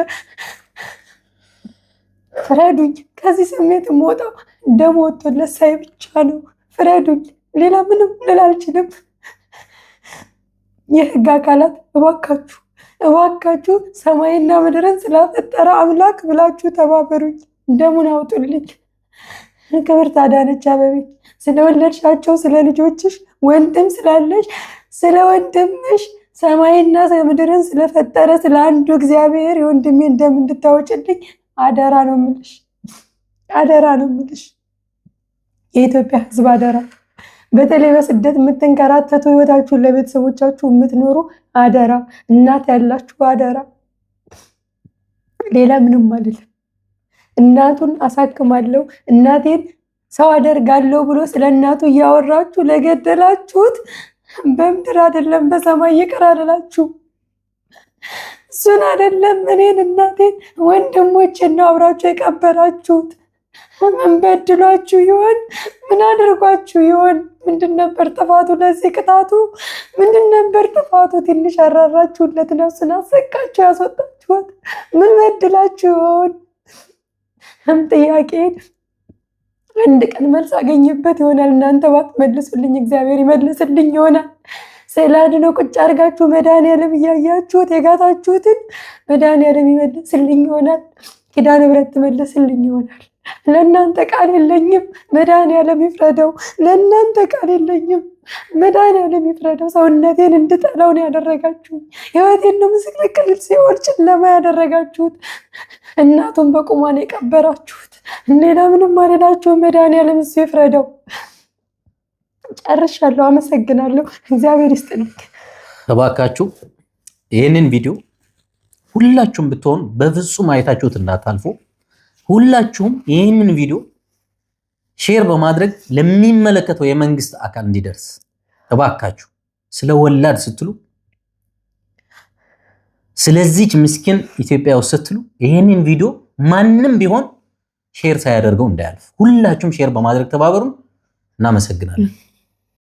ፍረዱኝ። ከዚህ ስሜት የምወጣው ደም ወጥቶለት ሳይ ብቻ ነው። ፍረዱኝ። ሌላ ምንም ልል አልችልም። የህግ አካላት እባካችሁ ሰማይና ምድርን ስላፈጠረ አምላክ ብላችሁ ተባበሩኝ። ደሙን አውጡልኝ። ክብርት አዳነች አቤቤ ስለወለድሻቸው ስለ ልጆችሽ ወንድም ስላለሽ ስለ ወንድምሽ ሰማይና ምድርን ስለፈጠረ ስለ አንዱ እግዚአብሔር የወንድሜን ደም እንድታወጭልኝ አደራ ነው የምልሽ። አደራ ነው የምልሽ። የኢትዮጵያ ሕዝብ አደራ። በተለይ በስደት የምትንከራተቱ ህይወታችሁን ለቤተሰቦቻችሁ የምትኖሩ አደራ፣ እናት ያላችሁ አደራ። ሌላ ምንም አይደለም። እናቱን አሳክማለሁ እናቴን ሰው አደርጋለሁ ብሎ ስለ እናቱ እያወራችሁ ለገደላችሁት በምድር አይደለም በሰማይ ይቅር አላችሁ። እሱን አይደለም እኔን እናቴን ወንድሞቼን ነው አብራችሁ የቀበራችሁት። ምን በድሏችሁ ይሆን? ምን አድርጓችሁ ይሆን? ምንድን ነበር ጥፋቱ? ለዚህ ቅጣቱ ምንድን ነበር ጥፋቱ? ትንሽ አራራችሁለት፣ ነፍሱን አሰቃችሁ ያስወጣችሁት ምን በድላችሁ ይሆን? ጥያቄን አንድ ቀን መልስ አገኝበት ይሆናል። እናንተ ባትመልሱልኝ እግዚአብሔር ይመልስልኝ ይሆናል። ስላድኖ ቁጭ አድርጋችሁ መድኃኒዓለም እያያችሁት የጋታችሁትን መድኃኒዓለም ይመልስልኝ ይሆናል። ኪዳነ ምሕረት ትመልስልኝ ይሆናል። ለእናንተ ቃል የለኝም፣ መድኃኒዓለም ይፍረደው። ለእናንተ ቃል የለኝም፣ መድኃኒዓለም ይፍረደው። ሰውነቴን እንድጠላው ነው ያደረጋችሁት። ህይወቴን ነው ምስቅልቅል ሲኦል ጨለማ ያደረጋችሁት። እናቱን በቁሟን የቀበራችሁት። ሌላ ምንም አልላችሁም። መድኃኒዓለም እሱ ይፍረደው። ጨርሻለሁ። አመሰግናለሁ። እግዚአብሔር ይስጥልኝ። እባካችሁ ይህንን ቪዲዮ ሁላችሁም ብትሆኑ በፍጹም አይታችሁት እንዳታልፉ። ሁላችሁም ይህንን ቪዲዮ ሼር በማድረግ ለሚመለከተው የመንግስት አካል እንዲደርስ እባካችሁ። ስለ ወላድ ስትሉ፣ ስለዚች ምስኪን ኢትዮጵያ ውስጥ ስትሉ ይህንን ቪዲዮ ማንም ቢሆን ሼር ሳያደርገው እንዳያልፍ። ሁላችሁም ሼር በማድረግ ተባበሩን። እናመሰግናለን።